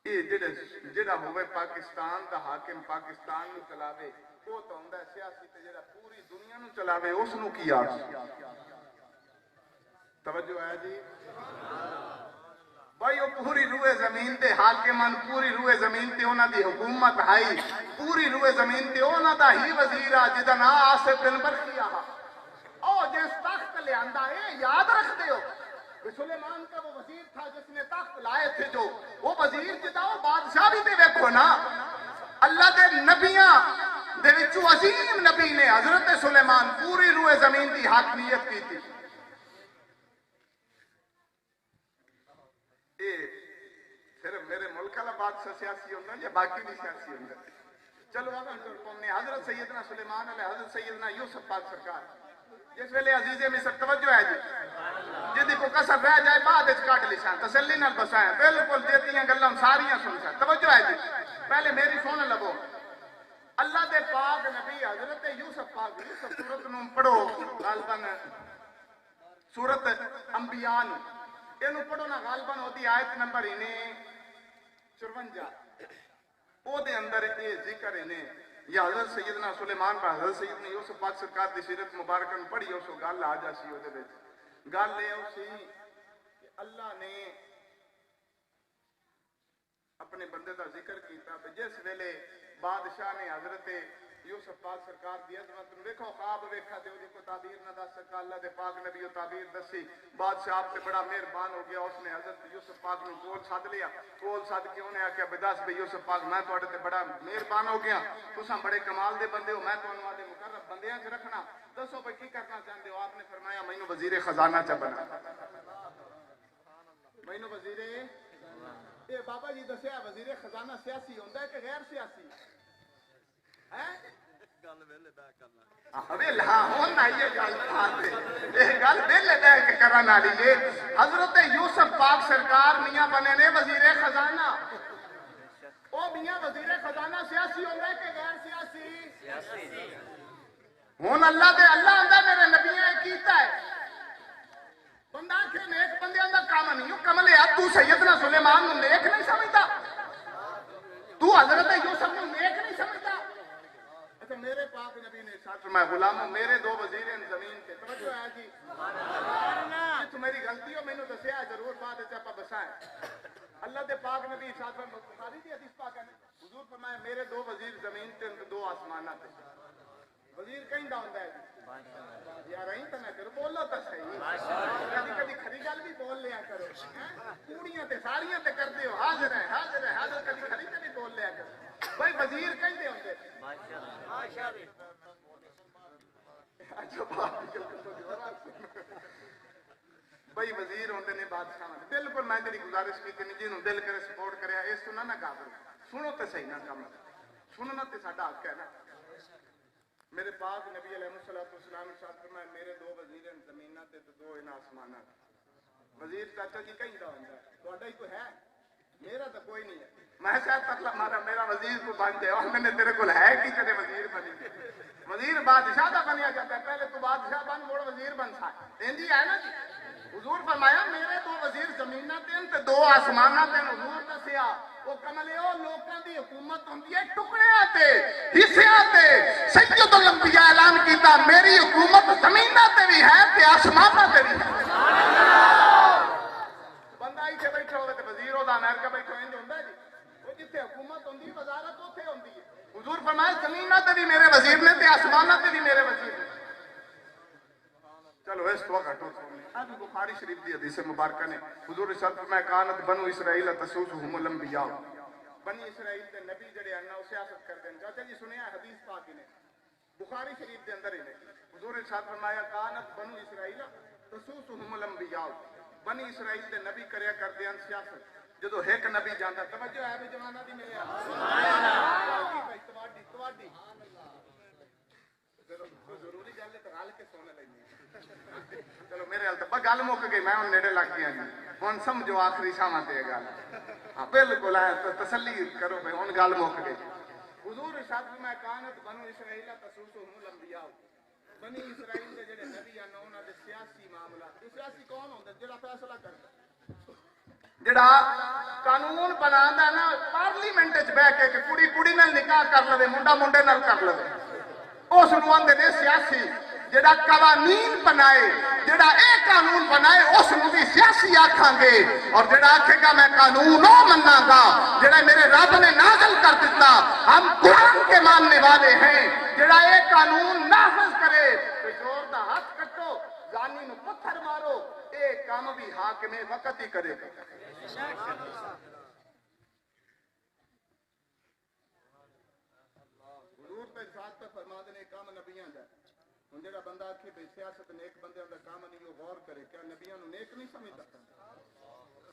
جڑا ہوئے پاکستان دا حاکم پاکستان نو چلاوے وہ تو ہوندا ہے سیاسی تے جڑا پوری دنیا نو چلاوے اس نو کی آکھ توجہ ہے جی بھائی وہ پوری روئے زمین تے حاکمان پوری روئے زمین تے انہاں دی حکومت آئی پوری روئے زمین تے انہاں دا ہی وزیر آ جدا نا آصف بن برقی آہا او جس تخت لے آندا ہے یاد رکھ دیو سلیمان کا وہ وزیر تھا جس نے تخت لائے تھے جو وہ وزیر جدا وہ بادشاہ بھی تے ویکھو نا اللہ دے نبیاں دے وچوں عظیم نبی نے حضرت سلیمان پوری روئے زمین دی حاکمیت کی تھی صرف میرے ملک والا بادشاہ سیاسی ہوتا ہے یا باقی بھی سیاسی ہوتا ہے چلو حضرت سیدنا سلیمان علیہ حضرت سیدنا یوسف پاک سرکار جس ویلے عزیز مصر توجہ ہے جی جدی کو کسر رہ جائے بعد اچ کاٹ لسان تسلی نال بسائیں بالکل دیتیاں گلاں ساریاں سن سا توجہ ہے جی پہلے میری سن لگو اللہ دے پاک نبی حضرت یوسف پاک یوسف سورت نو پڑھو غالباً سورت انبیاء نو اینو پڑھو نا غالباً ہوتی آیت نمبر 54 او دے اندر یہ ذکر یا حضرت سیدنا سلیمان پر حضرت سیدنا یوسف پاک سرکار دی سیرت مبارکہ پڑھی اسو گل آ جاسی او دے وچ گل اے سی کہ اللہ نے اپنے بندے دا ذکر کیتا تے جس ویلے بادشاہ نے حضرت یوسف پاک سرکار دی عظمت نو ویکھو خواب ویکھا تے اودی کو تعبیر نہ دس سکا اللہ دے پاک نبی او تعبیر دسی بادشاہ آپ سے بڑا مہربان ہو گیا اس نے حضرت یوسف پاک نو کول سد لیا کول سد کے انہیں آکھیا بے دس بھئی یوسف پاک میں تواڈے تے بڑا مہربان ہو گیا تساں بڑے کمال دے بندے ہو میں تانوں آدے مقرب بندیاں چ رکھنا دسو بھئی کی کرنا چاہندے ہو آپ نے فرمایا مینوں وزیر خزانہ چ بنا مینوں وزیر یہ بابا جی دسیا وزیر خزانہ سیاسی ہوندا ہے کہ غیر سیاسی ہے حضرت یوسف پاک سرکار میاں بنے نے وزیر خزانہ او میاں وزیر خزانہ سیاسی ہوتا ہے کہ غیر سیاسی ہوں اللہ دے اللہ آندا میرے نبیاں کیتا ہے بندہ کہ نیک بندیاں دا کام نہیں او کملیا تو سیدنا سلیمان نو نیک نہیں سمجھدا تو حضرت یوسف نو نیک نہیں سمجھدا اچھا میرے پاک نبی نے ارشاد فرمایا غلاموں میرے دو وزیر ہیں زمین کے توجہ ہے جی یہ تو میری غلطی ہو مینوں دسیا ضرور بعد وچ اپا بسائیں اللہ دے پاک نبی ارشاد فرمایا بخاری دی حدیث پاک ہے حضور فرمایا میرے دو وزیر زمین تے دو آسماناں تے وزیر کہندا ہوندا ہے جی یار این تے نہ کرو بولو تے صحیح کبھی کبھی کھری گل بھی بول لیا کرو کوڑیاں تے ساریاں تے کردے ہو حاضر ہے حاضر کبھی کھری تے بھی بول لیا کرو بھائی وزیر کہندے ہوندے بھائی وزیر ہوندے نے بادشاہ بالکل میں تیری گزارش کی کہ جنوں دل کرے سپورٹ کریا اس تو نہ گھبرو سنو تے صحیح نہ کم سننا تے ساڈا حق ہے نا میرے پاک نبی علیہ الصلوۃ والسلام ارشاد فرمایا میرے دو وزیر ہیں زمیناں تے دو ان آسماناں وزیر چاچا جی کہندا ہوندا ہے تہاڈا ہی کوئی ہے میرا تو کوئی نہیں ہے میں شاید تکلا مارا میرا وزیر کو بن جائے اور میں نے تیرے کو ہے کہ تیرے وزیر بنی وزیر بادشاہ کا بنیا جاتا ہے پہلے تو بادشاہ بن موڑ وزیر بن سا جی ہے نا جی حضور فرمایا میرے دو وزیر زمیناں تے دو آسماناں تے حضور دسیا وہ کملے او لوکاں دی حکومت ہوندی ہے ٹکڑیاں تے حصیاں تے سید الانبیاء اعلان کیتا میری حکومت زمیناں تے بھی ہے تے آسماناں تے بھی بندہ ایتھے بیٹھا ہوے تے وزیر او دا امریکہ بیٹھا انج ہوندا ہے جی او جتھے حکومت ہوندی وزارت اوتھے ہوندی ہے حضور فرمایا زمیناں تے بھی میرے وزیر نے تے آسماناں تے بھی میرے وزیر نے چلو اس تو گھٹو ابھی بخاری شریف دی حدیث مبارکہ نے حضور ارشاد فرمایا کانت بنو اسرائیل تسوسهم الانبیاء بنی اسرائیل دے نبی جڑے ہیں نا سیاست کردے ہیں چاچا جی سنیا حدیث پاک نے بخاری شریف دے اندر ہی نے حضور ارشاد فرمایا کانت بنو اسرائیل تسوسهم الانبیاء بنی اسرائیل دے نبی کریا کردے ہیں سیاست جدو ایک نبی جاندا توجہ ہے بھی جواناں دی میرے سبحان اللہ تواڈی ضروری گل ہے تے رل کے سونے لئی چلو میرے حال تو گل مک گئی میں ہوں نیڑے لگ گیا جی ہوں سمجھو آخری شامہ تے گل ہاں بالکل ہے تسلی کرو بھائی ہوں گل مک گئی حضور ارشاد فرمایا کانت بنو اسرائیل تسوسهم الانبیاء بنی اسرائیل دے جڑے نبی ہیں انہاں دے سیاسی معاملات سیاسی کون ہوندا جڑا فیصلہ کردا جڑا قانون بناندا نا پارلیمنٹ وچ بیٹھ کے کہ کڑی کڑی نال نکاح کر لوے منڈا منڈے نال کر لوے اس نوں آندے نے سیاسی جڑا قوانین بنائے جڑا اے قانون بنائے اس نوں بھی سیاسی آکھاں گے اور جڑا آکھے گا میں قانون او مننا گا جڑا میرے رب نے نازل کر دیتا ہم قرآن کے ماننے والے ہیں جڑا اے قانون نافذ کرے تو زور دا ہاتھ کٹو زانی نو پتھر مارو اے کام بھی حاکم وقت ہی کرے گا حضور پہ ذات پہ فرما دینے کام نبیاں جائے ہوں جڑا بندہ آکھے بھئی سیاست نیک بندے دا کام نہیں وہ غور کرے کیا نبیاں نو نیک نہیں سمجھتا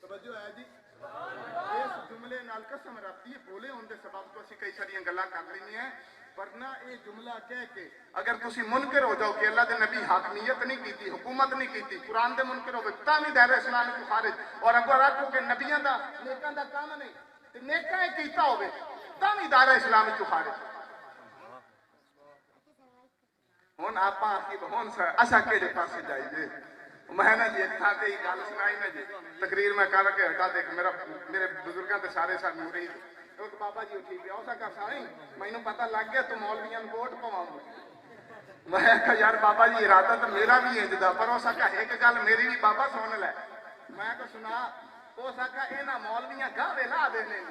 توجہ ہے جی اس جملے نال قسم رکھتی ہے بولے ہون دے سبب تو اسی کئی ساری گلاں کر لینی ہیں ورنہ اے جملہ کہہ کے اگر تسی منکر ہو جاؤ کہ اللہ دے نبی حاکمیت نہیں کیتی حکومت نہیں کیتی قرآن دے منکر ہوے تاں بھی دائرہ اسلام کو خارج اور اگر آکھو کہ نبیاں دا نیکاں دا کام نہیں تے نیکاں اے کیتا ہوے تاں بھی دائرہ اسلام کو خارج ہوں آپ ہوں اصا کہڑے پاس جائیے میں نا جی تھا تے ہی گل سنائی نا جی تقریر میں کر کے ہٹا دے میرے بزرگاں تے سارے ساتھ مرید ایک بابا جی اٹھی پیا اس کا سائیں مینوں پتہ لگ گیا تو مولویاں نوں ووٹ پواؤں میں کہا یار بابا جی ارادہ تو میرا بھی انج دا پر اس کا ایک گل میری بھی بابا سن لے میں کہ سنا اس کا انہاں مولویاں گاوے لا دینے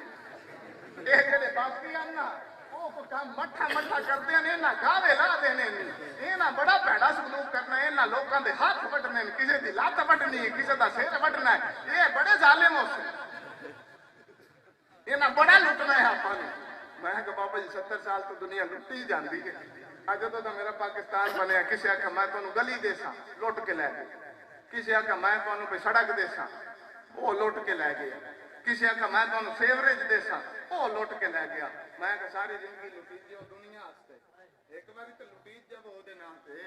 اے جڑے باقی ہیں نا وہ کو کام مٹھا مٹھا کرتے ہیں نہ گاوے لا دینے یہ نہ بڑا بھڑا سلوک کرنا ہے نہ لوگوں دے ہاتھ وڈنے کسی دی لات وڈنی ہے کسی دا سر وڈنا ہے یہ بڑے ظالم ہو سے یہ نہ بڑا لٹنا ہے آپ نے میں کہ بابا جی 70 سال تو دنیا لٹی جاندی ہے اج تو میرا پاکستان بنیا کسی آکھا میں تانوں گلی دے ساں لٹ کے لے گئے کسی آکھا میں تانوں پہ سڑک دے ساں وہ لٹ کے لے گیا کسی آکھا میں تانوں سیوریج دے ساں وہ لٹ کے لے گیا میں کہ ساری زندگی لٹی جو دنیا واسطے ایک باری تو لٹی جب ہو دے نام تے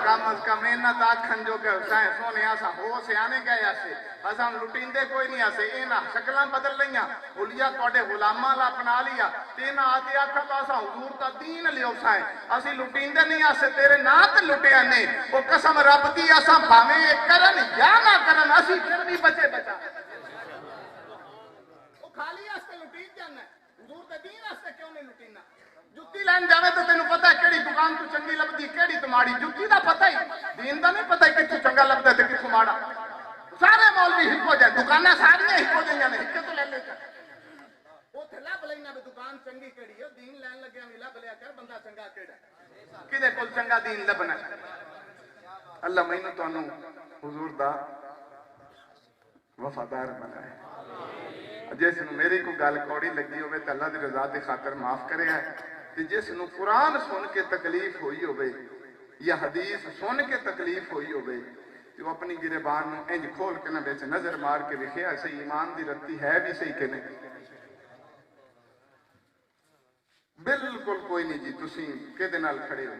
کم از کم محنت آکھن جو کہ حسین سونے آسا ہو سے آنے گئے ایسے اساں لٹیندے کوئی نہیں آسے اینا شکلاں بدل لئیاں حلیہ توڑے غلاماں لا اپنا لیا تینا آتے آکھا تو اساں حضور تا دین لیو سائیں اسی لٹیندے نہیں آسے تیرے نات لٹے آنے وہ قسم رب دی اساں بھامیں کرن یا نہ کرن اسی پھر بھی بچے بچا وہ خالی آستے لٹید جانا ہے حضور تا دین آستے کیوں نہیں لٹینا جتی لین جاوے تو تینوں پتہ ہے کیڑی دکان تو چنگی لبدی کیڑی تو ماڑی جتی دا پتہ ہی دین دا نہیں پتہ ہے کتھوں چنگا لبدا تے کتھوں ماڑا سارے مولوی ہکو جائے دکاناں ساری ہکو جائیں ہکے تو لے لے کر وہ تھے لب لینا بھی دکان چنگی کیڑی ہے دین لین لگیا بھی لب لیا کر بندہ چنگا کیڑا کدے کول چنگا دین لبنا اللہ مینوں تانوں حضور دا وفادار بنائے جس نو میری کو گل کوڑی لگی ہوئے تو اللہ دی رضا دی خاطر معاف کرے ہے کہ جس نو قرآن سن کے تکلیف ہوئی ہوئے یا حدیث سن کے تکلیف ہوئی ہوئے تو وہ اپنی گریبان نو انج کھول کے نہ بیچ نظر مار کے وکھیا صحیح ایمان دی رتی ہے بھی صحیح کہ نہیں بالکل کوئی نہیں جی تسی کدے نال کھڑے ہو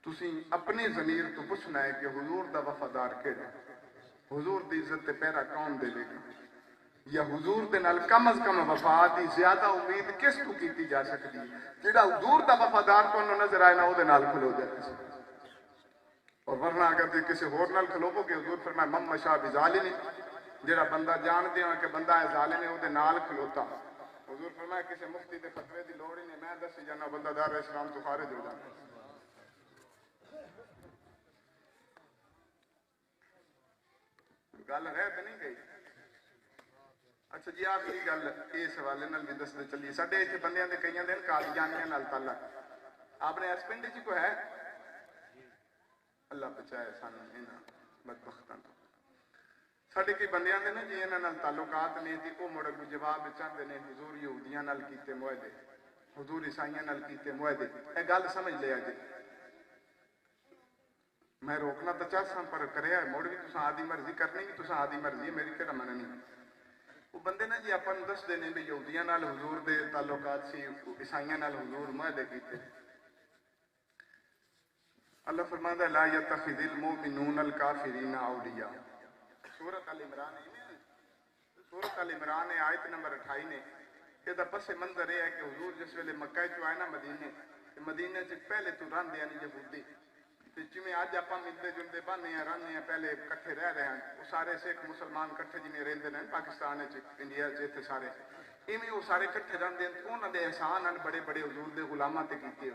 تسی اپنی ضمیر تو پوچھنا ہے کہ حضور دا وفادار کیڑا حضور دی عزت تے پیرا کون دے لے گا یا حضور دے نال کم از کم وفا دی زیادہ امید کس تو کیتی جا سکتی جڑا حضور دا وفادار تو نظر آئے نہ او دے نال کھلو جائے اور ورنہ اگر دے کسی ہور نال کھلوو گے حضور فرمایا من مشا بظالم جڑا بندہ جان دے کہ بندہ ہے ظالم ہے او دے نال کھلوتا حضور فرمایا کسی مفتی دے فتوی دی لوڑ ہی نہیں میں دس جانا بندہ دار اسلام تو خارج ہو جانا گل ہے تے نہیں گئی اچھا جی آخری گل اس حوالے نال بھی دستے چلیے ساڈے ایتھے بندیاں دے کئیاں دن قادیانیاں نال تعلق آپ نے اس پنڈ چ کوئی ہے اللہ بچائے سانوں انہاں بدبختاں تو ساڈے کئی بندیاں دے نا جی انہاں نال تعلقات نے تے او مڑ جواب چاہندے نے حضور یہودیاں نال کیتے معاہدے حضور عیسائیاں نال کیتے معاہدے اے گل سمجھ لیا جی میں روکنا تو چاہساں پر کریا مڑ بھی تساں آدھی مرضی کرنی بھی تساں آدھی مرضی میری کہڑا مننی وہ بندے نا جی اپاں نوں دس دے نے بھی یہودیاں نال حضور دے تعلقات سی عیسائیاں نال حضور معاہدے کیتے اللہ فرماتا ہے لا یتخذ المؤمنون الکافرین اولیاء سورۃ ال عمران سورۃ ال عمران آیت نمبر 28 نے یہ دا پس منظر ہے کہ حضور جس ویلے مکہ چ آئے نا مدینے چ پہلے تو رہندے ہیں یہودی تے جویں اج اپاں ملتے جلتے بہنے ہیں رہنے ہیں پہلے کٹھے رہ رہے ہیں وہ سارے سکھ مسلمان کٹھے جویں رہندے ہیں پاکستان وچ انڈیا وچ تے سارے ایویں وہ سارے کٹھے رہندے ہیں انہاں دے احسان ہیں بڑے بڑے حضور دے غلاماں تے کیتے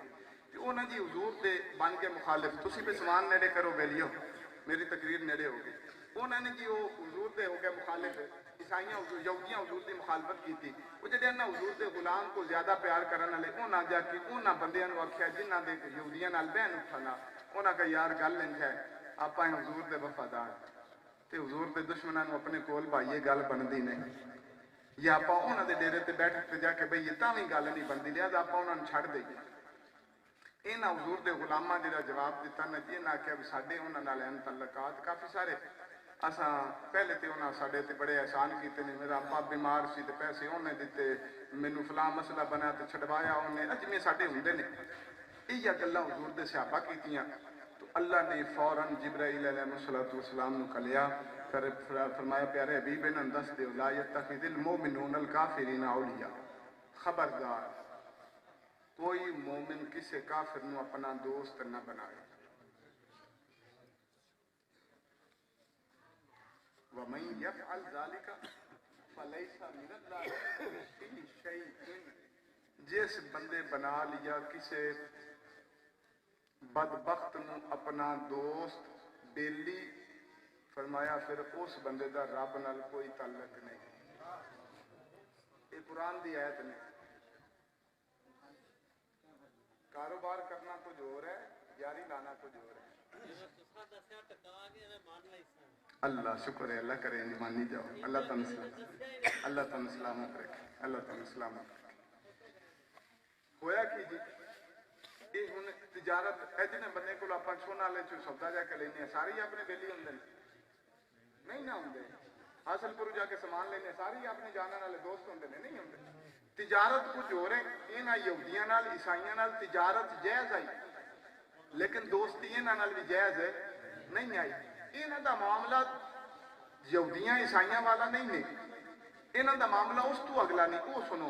تے انہاں دی حضور دے بن کے مخالف تسی بھی سامان نیڑے کرو ویلیو میری تقریر نیڑے ہو گئی انہاں نے جی وہ حضور دے ہو گئے مخالف عیسائیاں یہودیاں حضور دی مخالفت کیتی وہ جڑے انہاں حضور دے غلام کو زیادہ پیار کرن والے انہاں جا کے انہاں بندیاں نوں آکھیا جنہاں دے یہودیاں نال بہن اٹھنا انہاں کا یار گل انج ہے آپاں حضور دے وفادار تے حضور دے دشمناں نوں اپنے کول بھائیے گل بندی نہیں یا آپاں انہاں دے ڈیرے تے بیٹھ کے جا کے بھئی یہ تاں وی گل نہیں بندی لہذا آپاں انہاں نوں چھڈ دئیے انہاں حضور دے غلاماں جڑا جواب دتا نا جی انہاں آکھیا بھی ساڈے انہاں نال ہیں تعلقات کافی سارے اساں پہلے تے انہاں ساڈے تے بڑے احسان کیتے نے میرا ابا بیمار سی تے پیسے انہیں دتے مینوں فلاں مسئلہ بنا تے چھڈوایا انہیں اجمے ساڈے ہوندے نے یہ گلاں حضور دے صحابہ کیتیاں تو اللہ نے فوراً جبرائیل علیہ السلام نو کلیا پھر فرمایا پیارے حبیب انہاں دس دیو لا یتخذ المؤمنون الکافرین اولیاء خبردار کوئی مومن کسی کافر نو اپنا دوست نہ بنائے وَمَن يَفْعَلْ ذَلِكَ فَلَيْسَ مِنَ اللَّهِ فِي شَيْءٍ جس بندے بنا لیا کسی بدبخت نو اپنا دوست بیلی فرمایا پھر اس بندے دا رب نال کوئی تعلق نہیں یہ قرآن دی آیت نے کاروبار کرنا کچھ اور ہے، یاری لانا کچھ اور ہے۔ اللہ شکر ہے، اللہ کرے انج مانی جاؤ، اللہ تعالیٰ سلامت، اللہ تعالیٰ سلامت رکھے، اللہ تعالیٰ سلامت رکھے۔ ہویا کی جی یہ ہن تجارت اے جنے بندے کو اپنا سونا لے چو سودا جا کے لینے سارے ہی اپنے بیلی ہوندے نہیں نہ ہوندے، حاصل پور جا کے سامان لینے سارے ہی اپنے جاننے والے دوست ہوندے نہیں ہوندے۔ تجارت کچھ ہو رہے انہاں یہودیاں نال عیسائیاں نال تجارت جائز آئی، لیکن دوستی انہاں نال بھی جائز نہیں آئی۔ انہاں دا معاملہ یہودیاں عیسائیاں والا نہیں نے، انہاں دا معاملہ اس تو اگلا نہیں۔ وہ سنو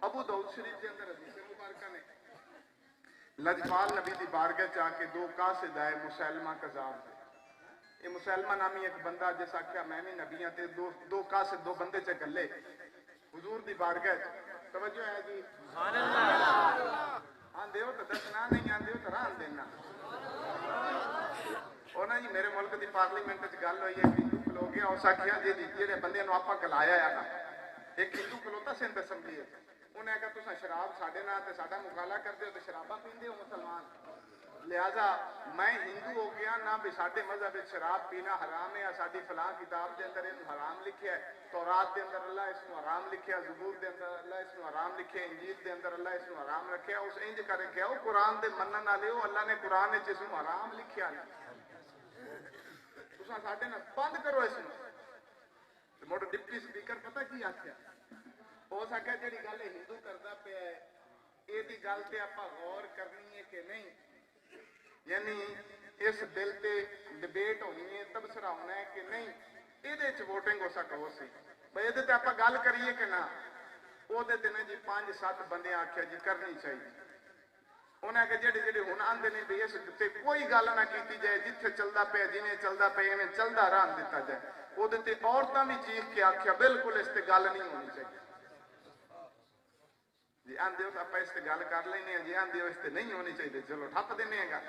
ابو داؤد شریف کے اندر حدیث مبارکہ نے لجپال نبی دی بارگاہ چاہ کے دو قاصد آئے مسلمہ کذاب تھے۔ یہ مسلمہ نامی ایک بندہ جیسا کیا میں بھی نبیاں تے دو قاصد دو بندے چے گلے حضور دی بارگاہ توجہ ہے جی آن دیو تو دسنا نہیں آن دیو تو ران دینا۔ اور نا جی میرے ملک دی پارلیمنٹ وچ گل ہوئی ہے کہ ہندو کھلو گیا اس آکھیا جی جڑے بندے نو آپا گلایا ہے نا ایک ہندو کھلوتا سندھ اسمبلی ہے انہیں کہا تساں شراب ساڈے نال تے ساڈا مقابلہ کردے ہو تے شراباں پیندے ہو مسلمان، لہذا میں ہندو ہو گیا نہ بھی ساڈے مذہب وچ شراب پینا حرام ہے، ساڈی فلاں کتاب دے اندر یہ حرام لکھیا ہے، تورات دے اندر اللہ اس کو حرام لکھیا، زبور دے اندر اللہ اس کو حرام لکھیا، انجیل دے اندر اللہ اس کو حرام رکھیا۔ اس انج کر کے او قرآن دے منن والے ہو اللہ نے قرآن وچ اس کو حرام لکھیا نہیں، تساں ساڈے نال بند کرو اس نو۔ موٹر ڈپٹی سپیکر پتہ کی آکھیا ہو سکے جڑی گل ہندو کردا پیا ہے یہ دی گل تے آپا غور کرنی ہے کہ نہیں، یعنی اس بل تے ڈبیٹ ہونی ہے تبصرہ ہونا ہے کہ نہیں، یہ ووٹنگ ہو سکے ہو سی بھائی یہ آپ گل کریے کہ نہ وہ جی 5-7 بندے آخیا جی کرنی چاہیے۔ انہیں آخیا جڑے جڑے ہوں آدھے نے بھی اس کوئی گل نہ کی جائے جتنے چلتا پیا جنہیں چلتا پیا ایویں چلتا رہن دیتا جائے، وہ عورتیں بھی چیخ کے آخیا بالکل اس تے گل نہیں ہونی چاہیے جی آدھے ہو آپ اس تے گل کر لینے جی آدھے ہو اس تے نہیں ہونی چاہیے چلو ٹھپ دینے گا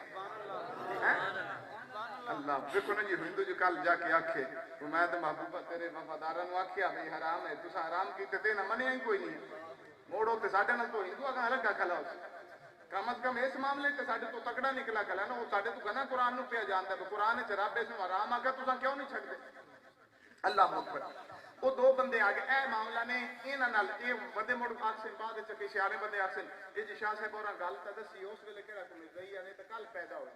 اللہ دیکھو نا جی ہندو جو کل جا کے آکھے تو میں تو محبوبہ تیرے وفاداروں آکھیا بھئی حرام ہے تسا حرام کیتے تے نہ منیا ہی کوئی نہیں موڑو تے ساڈے نال تو ہندو اگاں لگا کھلا ہو کم از کم اس معاملے تے ساڈے تو تکڑا نکلا کھلا نا وہ ساڈے تو گنا قرآن نو پیا جاندا ہے قرآن وچ رب اس نو حرام آکھیا تسا کیوں نہیں چھڈدے اللہ اکبر۔ وہ دو بندے آ گئے اے معاملہ نے انہاں نال اے بندے مڑ آکھسن بعد وچ کہ سیانے بندے آکھسن اے جی شاہ صاحب اور گل تا دسی اس ویلے کہڑا کوئی رہی ہے تے کل پیدا ہوئی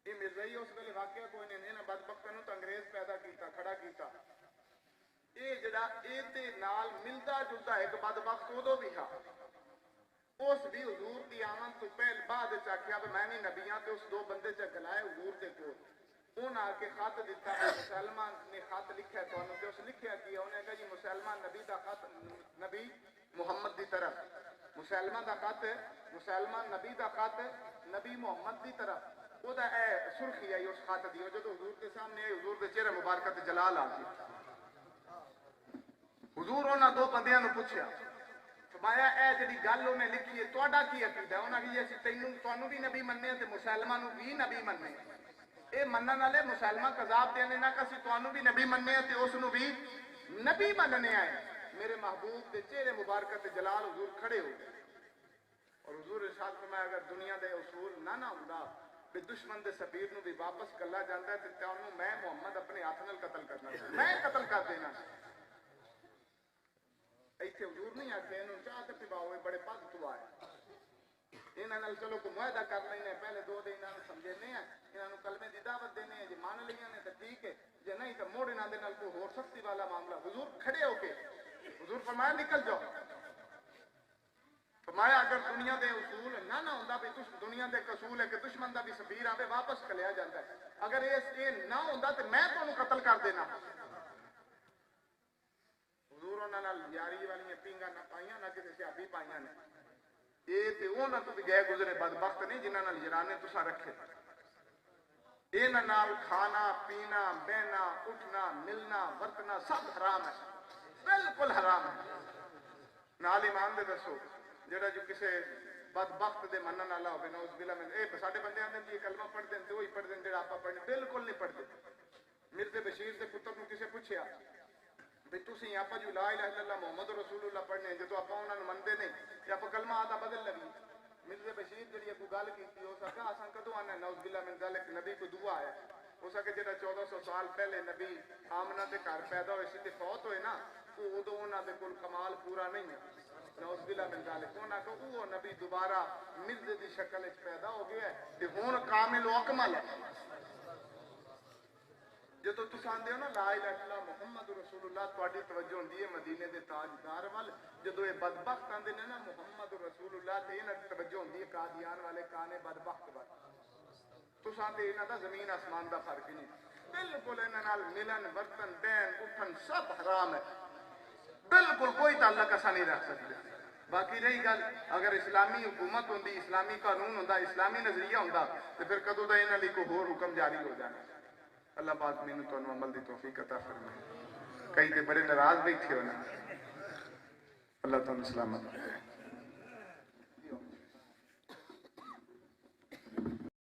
یہ مرزائی اس ویلے واقعہ کوئی نہیں انہاں بدبختاں نوں تے انگریز پیدا کیتا کھڑا کیتا یہ جڑا اے تے نال ملدا جلدا ایک بدبخت اودوں بھی ہا اس بھی حضور دی آمد تو پہل بعد وچ آکھیا میں بھی نبیاں تے اس دو بندے چ گلائے حضور دے کول انہاں آ کے خط دیتا ہے مسلمان نے خط لکھا ہے تانوں تے اس لکھیا کیا انہاں کہا جی مسلمان نبی دا خط نبی محمد دی طرف مسلمان دا خط مسلمان نبی دا خط نبی محمد دی طرف او دا اے سرخی آئی اس خط دی جدوں حضور کے سامنے آئی حضور دے چہرے مبارکہ تے جلال آ گیا حضور انہاں دو بندیاں نوں پوچھیا فرمایا اے جڑی گل انہیں لکھی ہے تہاڈا کی عقیدہ انہاں کہ اسی تینوں تانوں بھی نبی مننے تے مسلماناں نوں بھی نبی مننے اے منن والے مسلمان کذاب دینے نہ کہ تانوں بھی نبی مننے تے اس نوں بھی نبی مننے آئے میرے محبوب دے چہرے مبارکہ تے جلال حضور کھڑے ہو اور حضور ارشاد فرمایا اگر دنیا دے اصول نہ ہوندا کہ دشمن دے سفیر نوں بھی واپس کلا جاندا ہے تے تانوں میں محمد اپنے ہاتھ نال قتل کرنا میں قتل کر دینا ایتھے حضور نہیں آکھے انہوں چاہ تے پواؤ بڑے پگ تو آئے انہاں نال چلو کو معاہدہ کر لینے پہلے 2 دن انہاں نوں سمجھنے ہیں انہاں نوں کلمے دی دعوت دینے ہیں جی مان لیاں نے تے ٹھیک ہے جے نہیں تے موڑ انہاں دے نال کوئی ہور سختی والا معاملہ حضور کھڑے ہو کے حضور فرمایا نکل جاؤ فرمایا اگر دنیا دے اصول نہ ہوندا بھی دنیا دے اصول ہے کہ دشمن دا بھی سفیر آوے واپس کلیا جاندا ہے اگر یہ نہ ہوندا تے میں تانوں قتل کر دینا حضور انہاں نال یاری والیاں پینگاں نہ پائیاں نہ کسی صحابی پائیاں نے یہ تے انہاں تو بھی گئے گزرے بدبخت نہیں جنہاں نال یارانے تساں رکھے انہاں نال کھانا پینا بہنا اٹھنا ملنا ورتنا سب حرام ہے بالکل حرام ہے نال ایمان دے دسو جڑا جو کسے بدبخت دے منن والا ہوے نعوذ باللہ من اے ساڈے بندے آندے جی کلمہ پڑھ دین تے وہی پڑھ دین جڑا آپا پڑھنے بالکل نہیں پڑھدے مرزا بشیر دے پتر نوں کسے پوچھیا بھی تسی آپ جو لا الہ الا اللہ محمد رسول اللہ پڑھنے ہیں جو آپ انہوں نے مندے نہیں یا آپ کلمہ آتا بدل لگی مرزا بشیر جڑی کو گل کی ہو سکا اساں کدو آنا نعوذ باللہ من ذالک نبی کو دعا ہے ہو سکے جڑا 1400 سال پہلے نبی آمنہ دے گھر پیدا ہوئے سی تے فوت ہوئے نا تو ادو انہاں دے کول کمال پورا نہیں ہے نعوذ باللہ من ذالک انہاں کو وہ نبی دوبارہ مرزے دی شکل وچ پیدا ہو گیا ہے تے ہن کامل و اکمل ہے جدو تساں آندے ہو نا لا الہ الا اللہ محمد رسول اللہ تواڈی توجہ ہوندی ہے مدینے دے تاجدار وال جدو یہ بدبخت آندے نے نا محمد رسول اللہ تے انہاں دی توجہ ہوندی ہے قادیان والے کانے بدبخت وال تساں تے انہاں دا زمین آسمان دا فرق نہیں بالکل انہاں نال ملن برتن بین اٹھن سب حرام ہے بالکل کوئی تعلق اساں نہیں رکھ سکتے باقی رہی گل اگر اسلامی حکومت ہوندی اسلامی قانون ہوندا اسلامی نظریہ ہوندا تے پھر کدوں دا انہاں لئی کوئی ہور حکم جاری ہو جانا اللہ پاک میں تو عمل دی توفیق عطا فرمائے کئی تے بڑے ناراض بیٹھے ہونا اللہ تعالیٰ سلامت